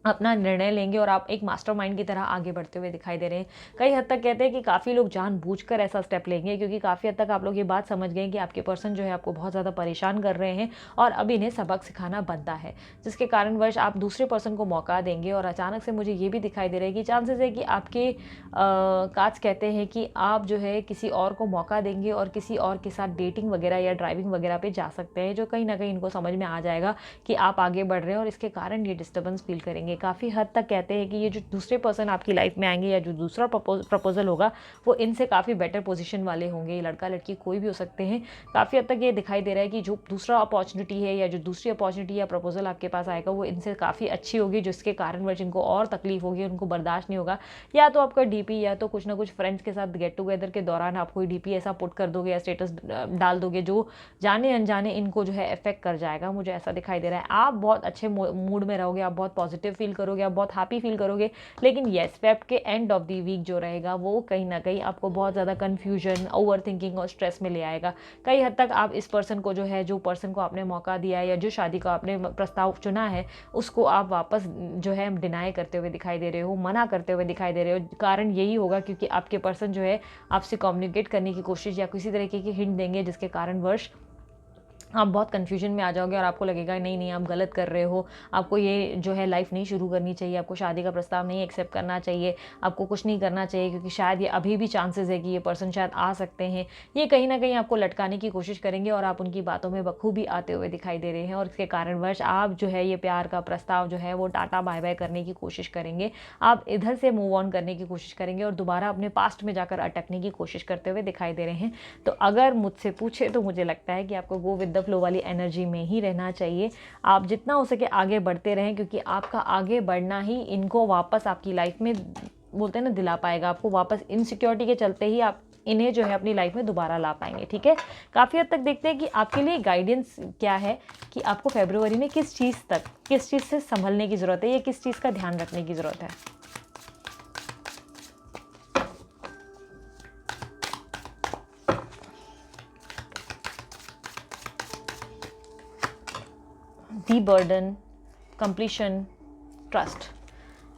अपना निर्णय लेंगे और आप एक मास्टरमाइंड की तरह आगे बढ़ते हुए दिखाई दे रहे हैं। कई हद तक कहते हैं कि काफ़ी लोग जानबूझकर ऐसा स्टेप लेंगे, क्योंकि काफ़ी हद तक आप लोग ये बात समझ गए कि आपके पर्सन जो है आपको बहुत ज़्यादा परेशान कर रहे हैं और अब इन्हें सबक सिखाना बनता है, जिसके कारणवश आप दूसरे पर्सन को मौका देंगे। और अचानक से मुझे ये भी दिखाई दे रहा है कि चांसेस है कि आपके कार्ड्स कहते हैं कि आप जो है किसी और को मौका देंगे और किसी और के साथ डेटिंग वगैरह या ड्राइविंग वगैरह पे जा सकते हैं, जो कहीं ना कहीं इनको समझ में आ जाएगा कि आप आगे बढ़ रहे हैं और इसके कारण ये डिस्टर्बेंस फील करेंगे। काफ़ी हद तक कहते हैं कि ये जो दूसरे पर्सन आपकी लाइफ में आएंगे या जो दूसरा प्रपोजल होगा वो इनसे काफ़ी बेटर पोजीशन वाले होंगे। ये लड़का लड़की कोई भी हो सकते हैं। काफ़ी हद तक ये दिखाई दे रहा है कि जो दूसरा अपॉर्चुनिटी है या जो दूसरी अपॉर्चुनिटी या प्रपोजल आपके पास आएगा वो इनसे काफ़ी अच्छी होगी, जिसके कारणवश इनको और तकलीफ होगी, उनको बर्दाश्त नहीं होगा। या तो आपका डीपी या तो कुछ ना कुछ फ्रेंड्स के साथ गेट टुगेदर के दौरान आप कोई डीपी ऐसा पुट कर दोगे या स्टेटस डाल दोगे जो जाने अनजाने इनको जो है इफेक्ट कर जाएगा। मुझे ऐसा दिखाई दे रहा है। आप बहुत अच्छे मूड में रहोगे, आप बहुत पॉजिटिव फील करोगे, आप बहुत हैप्पी फील करोगे, लेकिन येस फेब के एंड ऑफ द वीक जो रहेगा वो कहीं ना कहीं आपको बहुत ज़्यादा कन्फ्यूजन, ओवर थिंकिंग और स्ट्रेस में ले आएगा। कई हद तक आप इस पर्सन को जो है, जो पर्सन को आपने मौका दिया है या जो शादी का आपने प्रस्ताव चुना है, उसको आप वापस जो है डिनाई करते हुए दिखाई दे रहे हो, मना करते हुए दिखाई दे रहे हो। कारण यही होगा क्योंकि आपके पर्सन जो है आपसे कम्युनिकेट करने की कोशिश या किसी तरीके की हिंट देंगे, जिसके कारणवश आप बहुत कन्फ्यूजन में आ जाओगे और आपको लगेगा नहीं नहीं आप गलत कर रहे हो, आपको ये जो है लाइफ नहीं शुरू करनी चाहिए, आपको शादी का प्रस्ताव नहीं एक्सेप्ट करना चाहिए, आपको कुछ नहीं करना चाहिए, क्योंकि शायद ये अभी भी चांसेस है कि ये पर्सन शायद आ सकते हैं। ये कहीं ना कहीं आपको लटकाने की कोशिश करेंगे और आप उनकी बातों में बखूबी आते हुए दिखाई दे रहे हैं और इसके कारणवश आप जो है ये प्यार का प्रस्ताव जो है वो टाटा बाय बाय करने की कोशिश करेंगे। आप इधर से मूव ऑन करने की कोशिश करेंगे और दोबारा अपने पास्ट में जाकर अटकने की कोशिश करते हुए दिखाई दे रहे हैं। तो अगर मुझसे पूछे तो मुझे लगता है कि आपको गो विद द फ्लो वाली एनर्जी में ही रहना चाहिए। आप जितना हो सके आगे बढ़ते रहें, क्योंकि आपका आगे बढ़ना ही इनको वापस आपकी लाइफ में बोलते हैं ना दिला पाएगा। आपको वापस इनसिक्योरिटी के चलते ही आप इन्हें जो है अपनी लाइफ में दोबारा ला पाएंगे। ठीक है, काफ़ी हद तक देखते हैं कि आपके लिए गाइडेंस क्या है कि आपको फरवरी में किस चीज़ से संभलने की ज़रूरत है या किस चीज़ का ध्यान रखने की ज़रूरत है। दी बर्डन, कंप्लीशन, ट्रस्ट।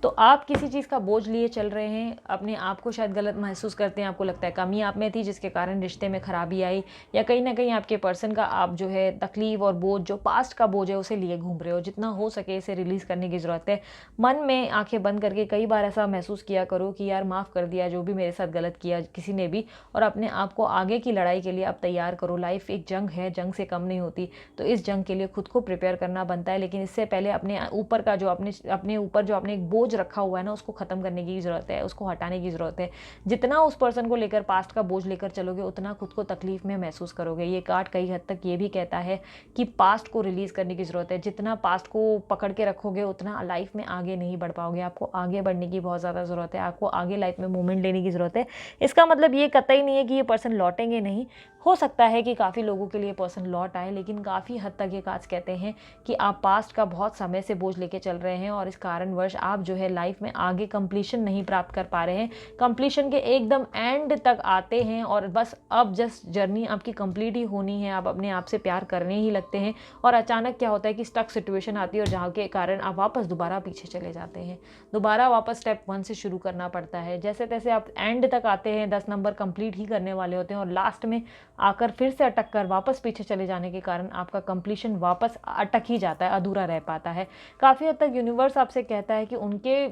तो आप किसी चीज़ का बोझ लिए चल रहे हैं, अपने आप को शायद गलत महसूस करते हैं, आपको लगता है कमी आप में थी जिसके कारण रिश्ते में खराबी आई, या कहीं ना कहीं आपके पर्सन का आप जो है तकलीफ और बोझ, जो पास्ट का बोझ है उसे लिए घूम रहे हो। जितना हो सके इसे रिलीज़ करने की ज़रूरत है। मन में आंखें बंद करके कई बार ऐसा महसूस किया करो कि यार माफ़ कर दिया जो भी मेरे साथ गलत किया किसी ने भी, और अपने आप को आगे की लड़ाई के लिए आप तैयार करो। लाइफ एक जंग है, जंग से कम नहीं होती, तो इस जंग के लिए खुद को प्रिपेयर करना बनता है। लेकिन इससे पहले अपने ऊपर का जो अपने ऊपर जो आपने एक बोझ रखा हुआ है ना, उसको खत्म करने की ज़रूरत है, उसको हटाने की ज़रूरत है। जितना उस पर्सन को लेकर पास्ट का बोझ लेकर चलोगे उतना खुद को तकलीफ में महसूस करोगे। ये कार्ड कई हद तक ये भी कहता है कि पास्ट को रिलीज़ करने की ज़रूरत है। जितना पास्ट को पकड़ के रखोगे उतना लाइफ में आगे नहीं बढ़ पाओगे। आपको आगे बढ़ने की बहुत ज़्यादा ज़रूरत है, आपको आगे लाइफ में मूवमेंट लेने की ज़रूरत है। इसका मतलब ये कतई नहीं है कि ये पर्सन लौटेंगे नहीं। हो सकता है कि काफ़ी लोगों के लिए पर्सन लौट आए, लेकिन काफ़ी हद तक ये कार्ड्स कहते हैं कि आप पास्ट का बहुत समय से बोझ लेके चल रहे हैं और इस कारणवश आप जो है लाइफ में आगे कंप्लीशन नहीं प्राप्त कर पा रहे हैं। कंप्लीशन के एकदम एंड तक आते हैं और बस अब जस्ट जर्नी आपकी कंप्लीट ही होनी है। आप अपने आप से प्यार करने ही लगते हैं और अचानक क्या होता है कि स्टक सिचुएशन आती है और जहाँ के कारण आप वापस दोबारा पीछे चले जाते हैं, दोबारा वापस स्टेप 1 से शुरू करना पड़ता है। जैसे तैसे आप एंड तक आते हैं, 10 नंबर कंप्लीट ही करने वाले होते हैं और लास्ट में आकर फिर से अटक कर वापस पीछे चले जाने के कारण आपका कंप्लीशन वापस अटक ही जाता है, अधूरा रह पाता है। काफ़ी हद तक यूनिवर्स आपसे कहता है कि उनके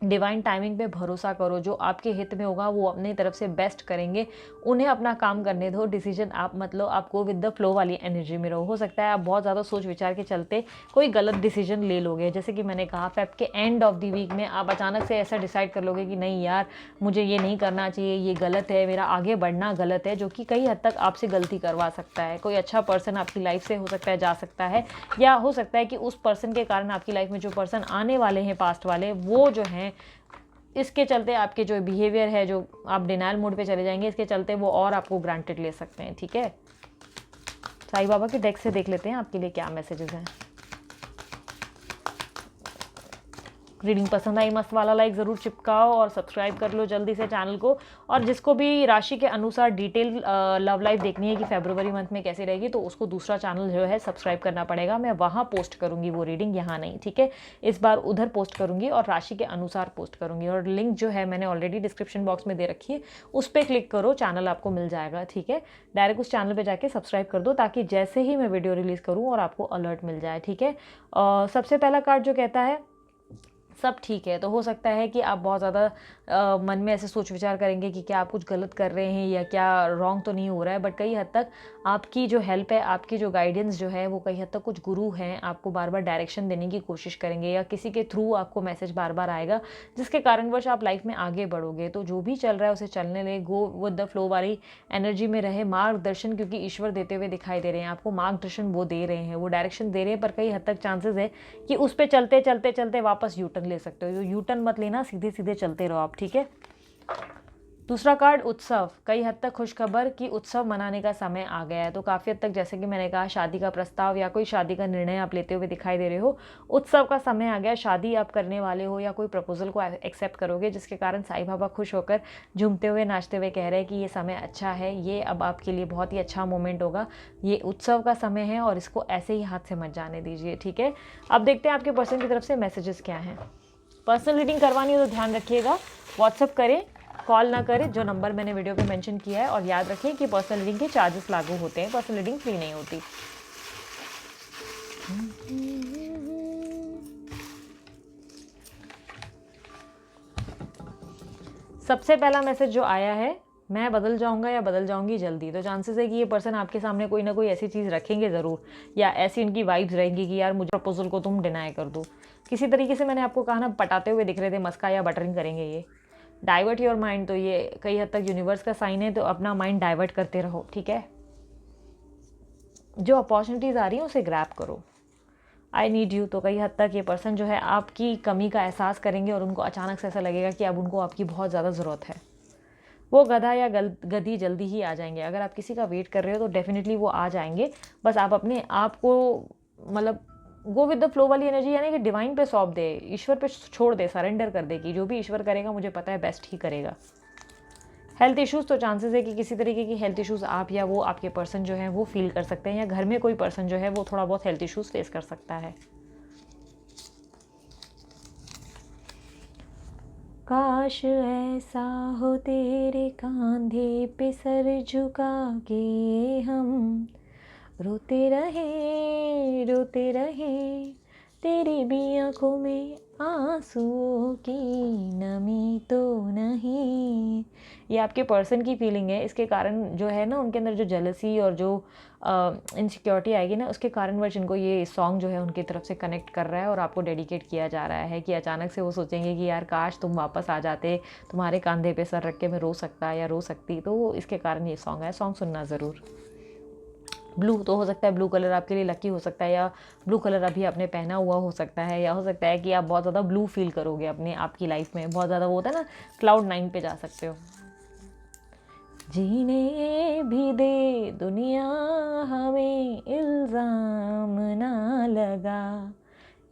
डिवाइन टाइमिंग पे भरोसा करो, जो आपके हित में होगा वो अपनी तरफ से बेस्ट करेंगे। उन्हें अपना काम करने दो, डिसीजन आप मतलब आपको विद द फ्लो वाली एनर्जी में रहो। हो सकता है आप बहुत ज़्यादा सोच विचार के चलते कोई गलत डिसीजन ले लोगे। जैसे कि मैंने कहा फेब के एंड ऑफ द वीक में आप अचानक से ऐसा डिसाइड कर लोगे कि नहीं यार मुझे ये नहीं करना चाहिए, ये गलत है, मेरा आगे बढ़ना गलत है, जो कि कई हद तक आपसे गलती करवा सकता है। कोई अच्छा पर्सन आपकी लाइफ से हो सकता है जा सकता है, या हो सकता है कि उस पर्सन के कारण आपकी लाइफ में जो पर्सन आने वाले हैं पास्ट वाले वो जो हैं इसके चलते आपके जो बिहेवियर है, जो आप डिनाइल मोड पे चले जाएंगे, इसके चलते वो और आपको ग्रांटेड ले सकते हैं। ठीक है, साईं बाबा के डेक से देख लेते हैं आपके लिए क्या मैसेजेस हैं। रीडिंग पसंद आई, मस्त वाला लाइक ज़रूर चिपकाओ और सब्सक्राइब कर लो जल्दी से चैनल को। और जिसको भी राशि के अनुसार डिटेल लव लाइफ देखनी है कि फरवरी मंथ में कैसी रहेगी, तो उसको दूसरा चैनल जो है सब्सक्राइब करना पड़ेगा। मैं वहाँ पोस्ट करूँगी वो रीडिंग, यहाँ नहीं। ठीक है, इस बार उधर पोस्ट करूँगी और राशि के अनुसार पोस्ट करूँगी। और लिंक जो है मैंने ऑलरेडी डिस्क्रिप्शन बॉक्स में दे रखी है, उस पर क्लिक करो, चैनल आपको मिल जाएगा। ठीक है, डायरेक्ट उस चैनल पर जाके सब्सक्राइब कर दो, ताकि जैसे ही मैं वीडियो रिलीज़ करूँ और आपको अलर्ट मिल जाए। ठीक है, सबसे पहला कार्ड जो कहता है सब ठीक है। तो हो सकता है कि आप बहुत ज़्यादा मन में ऐसे सोच विचार करेंगे कि क्या आप कुछ गलत कर रहे हैं या क्या रॉन्ग तो नहीं हो रहा है, बट कई हद तक आपकी जो हेल्प है, आपकी जो गाइडेंस जो है, वो कई हद तक कुछ गुरु हैं, आपको बार बार डायरेक्शन देने की कोशिश करेंगे, या किसी के थ्रू आपको मैसेज बार बार आएगा जिसके कारणवश आप लाइफ में आगे बढ़ोगे। तो जो भी चल रहा है उसे चलने ले, गो विद द फ्लो वाली एनर्जी में रहे। मार्गदर्शन, क्योंकि ईश्वर देते हुए दिखाई दे रहे हैं आपको, मार्गदर्शन वो दे रहे हैं, वो डायरेक्शन दे रहे हैं, पर कई हद तक चांसेस है कि उस पर चलते चलते चलते वापस यूटर्न ले सकते हो। यू टर्न मत लेना, सीधे सीधे चलते रहो आप। ठीक है, दूसरा कार्ड उत्सव, कई हद तक खुशखबर कि उत्सव मनाने का समय आ गया है। तो काफ़ी हद तक जैसे कि मैंने कहा, शादी का प्रस्ताव या कोई शादी का निर्णय आप लेते हुए दिखाई दे रहे हो, उत्सव का समय आ गया, शादी आप करने वाले हो या कोई प्रपोजल को एक्सेप्ट करोगे, जिसके कारण साईं बाबा खुश होकर झूमते हुए नाचते हुए कह रहे हैं कि ये समय अच्छा है, ये अब आपके लिए बहुत ही अच्छा मोमेंट होगा, ये उत्सव का समय है और इसको ऐसे ही हाथ से मत जाने दीजिए। ठीक है, अब देखते हैं आपके पर्सन की तरफ से मैसेजेस क्या हैं। पर्सनल रीडिंग करवानी हो तो ध्यान रखिएगा, व्हाट्सअप करें, कॉल ना करें, जो नंबर मैंने वीडियो पे मेंशन किया है। और याद रखें कि पर्सनल रीडिंग के चार्जेस लागू होते हैं, पर्सनल रीडिंग फ्री नहीं होती। सबसे पहला मैसेज जो आया है, मैं बदल जाऊंगा या बदल जाऊंगी जल्दी। तो चांसेस है कि ये पर्सन आपके सामने कोई ना कोई ऐसी चीज़ रखेंगे ज़रूर, या ऐसी इनकी वाइब्स रहेंगी कि यार मुझे प्रपोजल को तुम डिनाई कर दो। किसी तरीके से मैंने आपको कहा ना, पटाते हुए दिख रहे थे, मस्का या बटरिंग करेंगे ये। डाइवर्ट योर माइंड, तो ये कई हद तक यूनिवर्स का साइन है, तो अपना माइंड डाइवर्ट करते रहो। ठीक है, जो अपॉर्चुनिटीज़ आ रही हैं उसे ग्रैब करो। आई नीड यू, तो कई हद तक ये पर्सन जो है आपकी कमी का एहसास करेंगे और उनको अचानक से ऐसा लगेगा कि अब उनको आपकी बहुत ज़्यादा ज़रूरत है। वो गधा या गधी जल्दी ही आ जाएंगे। अगर आप किसी का वेट कर रहे हो तो डेफिनेटली वो आ जाएंगे। बस आप अपने आप को मतलब गो विद द फ्लो वाली एनर्जी, यानी कि डिवाइन पे सौंप दे, ईश्वर पे छोड़ दे, सरेंडर कर दे कि जो भी ईश्वर करेगा मुझे पता है बेस्ट ही करेगा। हेल्थ इश्यूज़, तो चांसेस है कि किसी तरीके की हेल्थ इश्यूज़ आप या वो आपके पर्सन जो है वो फील कर सकते हैं, या घर में कोई पर्सन जो है वो थोड़ा बहुत हेल्थ इश्यूज़ फेस कर सकता है। काश ऐसा हो तेरे कांधे पे सर झुका के हम रोते रहे तेरी भी आंखों में आंसुओं की नमी तो नहीं। ये आपके पर्सन की फीलिंग है। इसके कारण जो है ना, उनके अंदर जो जेलसी और जो इनसिक्योरिटी आएगी ना, उसके कारणवश इनको ये सॉन्ग जो है उनकी तरफ से कनेक्ट कर रहा है और आपको डेडिकेट किया जा रहा है। कि अचानक से वो सोचेंगे कि यार काश तुम वापस आ जाते, तुम्हारे कंधे पे सर रख के मैं रो सकता या रो सकती। तो इसके कारण ये सॉन्ग है। सॉन्ग सुनना ज़रूर। ब्लू, तो हो सकता है ब्लू कलर आपके लिए लकी हो सकता है, या ब्लू कलर अभी आपने पहना हुआ हो सकता है, या हो सकता है कि आप बहुत ज़्यादा ब्लू फील करोगे अपने आपकी लाइफ में। बहुत ज़्यादा वो होता है ना, क्लाउड 9 पे जा सकते हो। जीने भी दे दुनिया हमें, इल्ज़ाम ना लगा,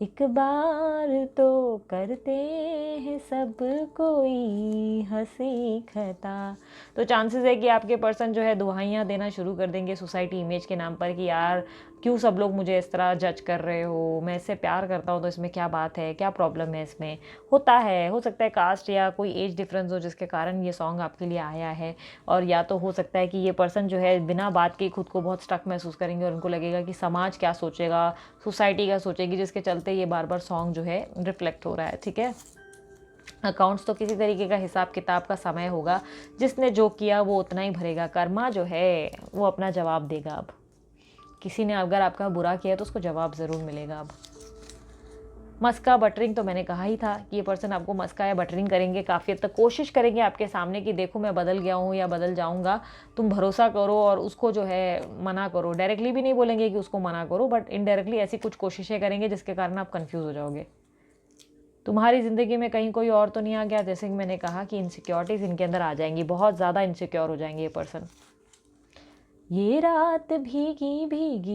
एक बार तो करते हैं सब कोई हंसी खता। तो चांसेस है कि आपके पर्सन जो है दुहाइयाँ देना शुरू कर देंगे सोसाइटी इमेज के नाम पर कि यार क्यों सब लोग मुझे इस तरह जज कर रहे हो, मैं इससे प्यार करता हूँ तो इसमें क्या बात है, क्या प्रॉब्लम है इसमें। होता है, हो सकता है कास्ट या कोई एज डिफरेंस हो जिसके कारण ये सॉन्ग आपके लिए आया है। और या तो हो सकता है कि ये पर्सन जो है बिना बात के खुद को बहुत स्टक महसूस करेंगे और उनको लगेगा कि समाज क्या सोचेगा, सोसाइटी क्या सोचेगी, जिसके चलते ये बार बार सॉन्ग जो है रिफ्लेक्ट हो रहा है। ठीक है, अकाउंट्स, तो किसी तरीके का हिसाब किताब का समय होगा। जिसने जो किया वो उतना ही भरेगा। कर्मा जो है वो अपना जवाब देगा। अब किसी ने अगर आपका बुरा किया तो उसको जवाब ज़रूर मिलेगा। अब मस्का बटरिंग, तो मैंने कहा ही था कि ये पर्सन आपको मस्का या बटरिंग करेंगे, काफ़ी हद तक कोशिश करेंगे आपके सामने कि देखो मैं बदल गया हूँ या बदल जाऊँगा, तुम भरोसा करो। और उसको जो है मना करो। डायरेक्टली भी नहीं बोलेंगे कि उसको मना करो, बट इनडायरेक्टली ऐसी कुछ कोशिशें करेंगे जिसके कारण आप कन्फ्यूज़ हो जाओगे। तुम्हारी ज़िंदगी में कहीं कोई और तो नहीं आ गया। जैसे कि मैंने कहा कि इनसिक्योरिटीज़ इनके अंदर आ जाएंगी, बहुत ज़्यादा इनसिक्योर हो जाएंगे ये पर्सन। ये रात भीगी भीगी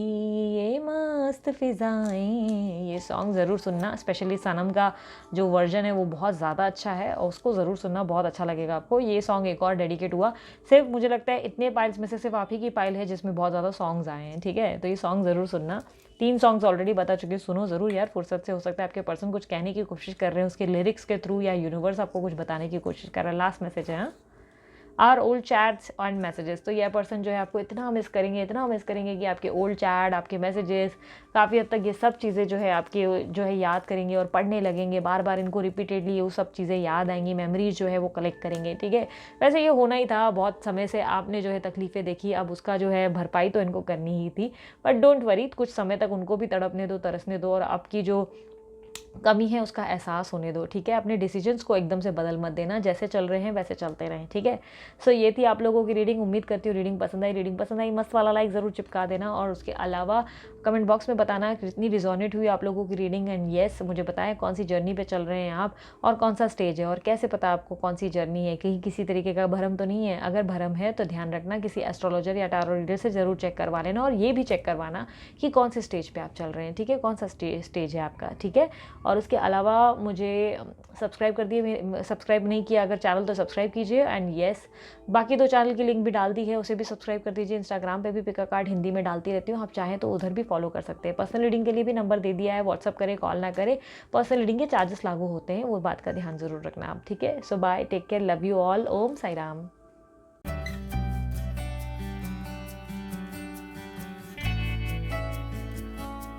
ये मस्त फिजाएं, ये सॉन्ग ज़रूर सुनना। स्पेशली सनम का जो वर्जन है वो बहुत ज़्यादा अच्छा है और उसको ज़रूर सुनना, बहुत अच्छा लगेगा आपको। ये सॉन्ग एक और डेडिकेट हुआ सिर्फ, मुझे लगता है इतने पाइल्स में से सिर्फ आप ही की पाइल है जिसमें बहुत ज़्यादा सॉन्ग्स आए हैं, ठीक है। तो ये सॉन्ग ज़रूर सुनना। 3 सॉन्ग्स ऑलरेडी बता चुके, सुनो ज़रूर यार फुर्सत से। हो सकता है आपके पर्सन कुछ कहने की कोशिश कर रहे हैं उसके लिरिक्स के थ्रू, या यूनिवर्स आपको कुछ बताने की कोशिश कर रहा है। लास्ट मैसेज है, हाँ, are old chats and messages. तो यह पर्सन जो है आपको इतना मिस करेंगे, इतना मिस करेंगे कि आपके ओल्ड चैट, आपके मैसेजेस, काफ़ी हद तक ये सब चीज़ें जो है आपकी जो है याद करेंगे और पढ़ने लगेंगे बार बार इनको रिपीटेडली। वो सब चीज़ें याद आएंगी, मेमोरीज जो है वो कलेक्ट करेंगे, ठीक है। वैसे ये होना ही था, बहुत समय से आपने जो है तकलीफ़ें देखी, अब उसका जो है भरपाई तो इनको करनी ही थी। बट डोंट वरी, कुछ समय तक उनको भी तड़पने दो, तरसने दो, और आपकी जो कमी है उसका एहसास होने दो, ठीक है। अपने डिसीजंस को एकदम से बदल मत देना, जैसे चल रहे हैं वैसे चलते रहें, ठीक है। सो ये थी आप लोगों की रीडिंग। उम्मीद करती हूँ रीडिंग पसंद आई मस्त वाला लाइक ज़रूर चिपका देना, और उसके अलावा कमेंट बॉक्स में बताना कितनी रिजोनेट हुई आप लोगों की रीडिंग। एंड येस, मुझे बताएं कौन सी जर्नी पे चल रहे हैं आप, और कौन सा स्टेज है, और कैसे पता आपको कौन सी जर्नी है। कहीं किसी तरीके का भरम तो नहीं है? अगर भरम है तो ध्यान रखना, किसी एस्ट्रोलॉजर या टारो रीडर से ज़रूर चेक करवा लेना, और ये भी चेक करवाना कि कौन से स्टेज पे आप चल रहे हैं, ठीक है, कौन सा स्टेज है आपका, ठीक है। और उसके अलावा मुझे सब्सक्राइब कर दिए, सब्सक्राइब नहीं किया अगर चैनल तो सब्सक्राइब कीजिए। एंड येस, बाकी 2 चैनल की लिंक भी डाल दी है, उसे भी सब्सक्राइब कर दीजिए। इंस्टाग्राम पे भी पिका कार्ड हिंदी में डालती रहती हूँ, आप चाहें तो उधर भी फॉलो कर सकते हैं। पर्सनल रीडिंग के लिए भी नंबर दे दिया है, व्हाट्सअप करें, कॉल ना करें। पर्सनल रीडिंग के चार्जेस लागू होते हैं, वो बात का ध्यान जरूर रखना आप, ठीक है। So bye, take care, love you all, Om Sai Ram.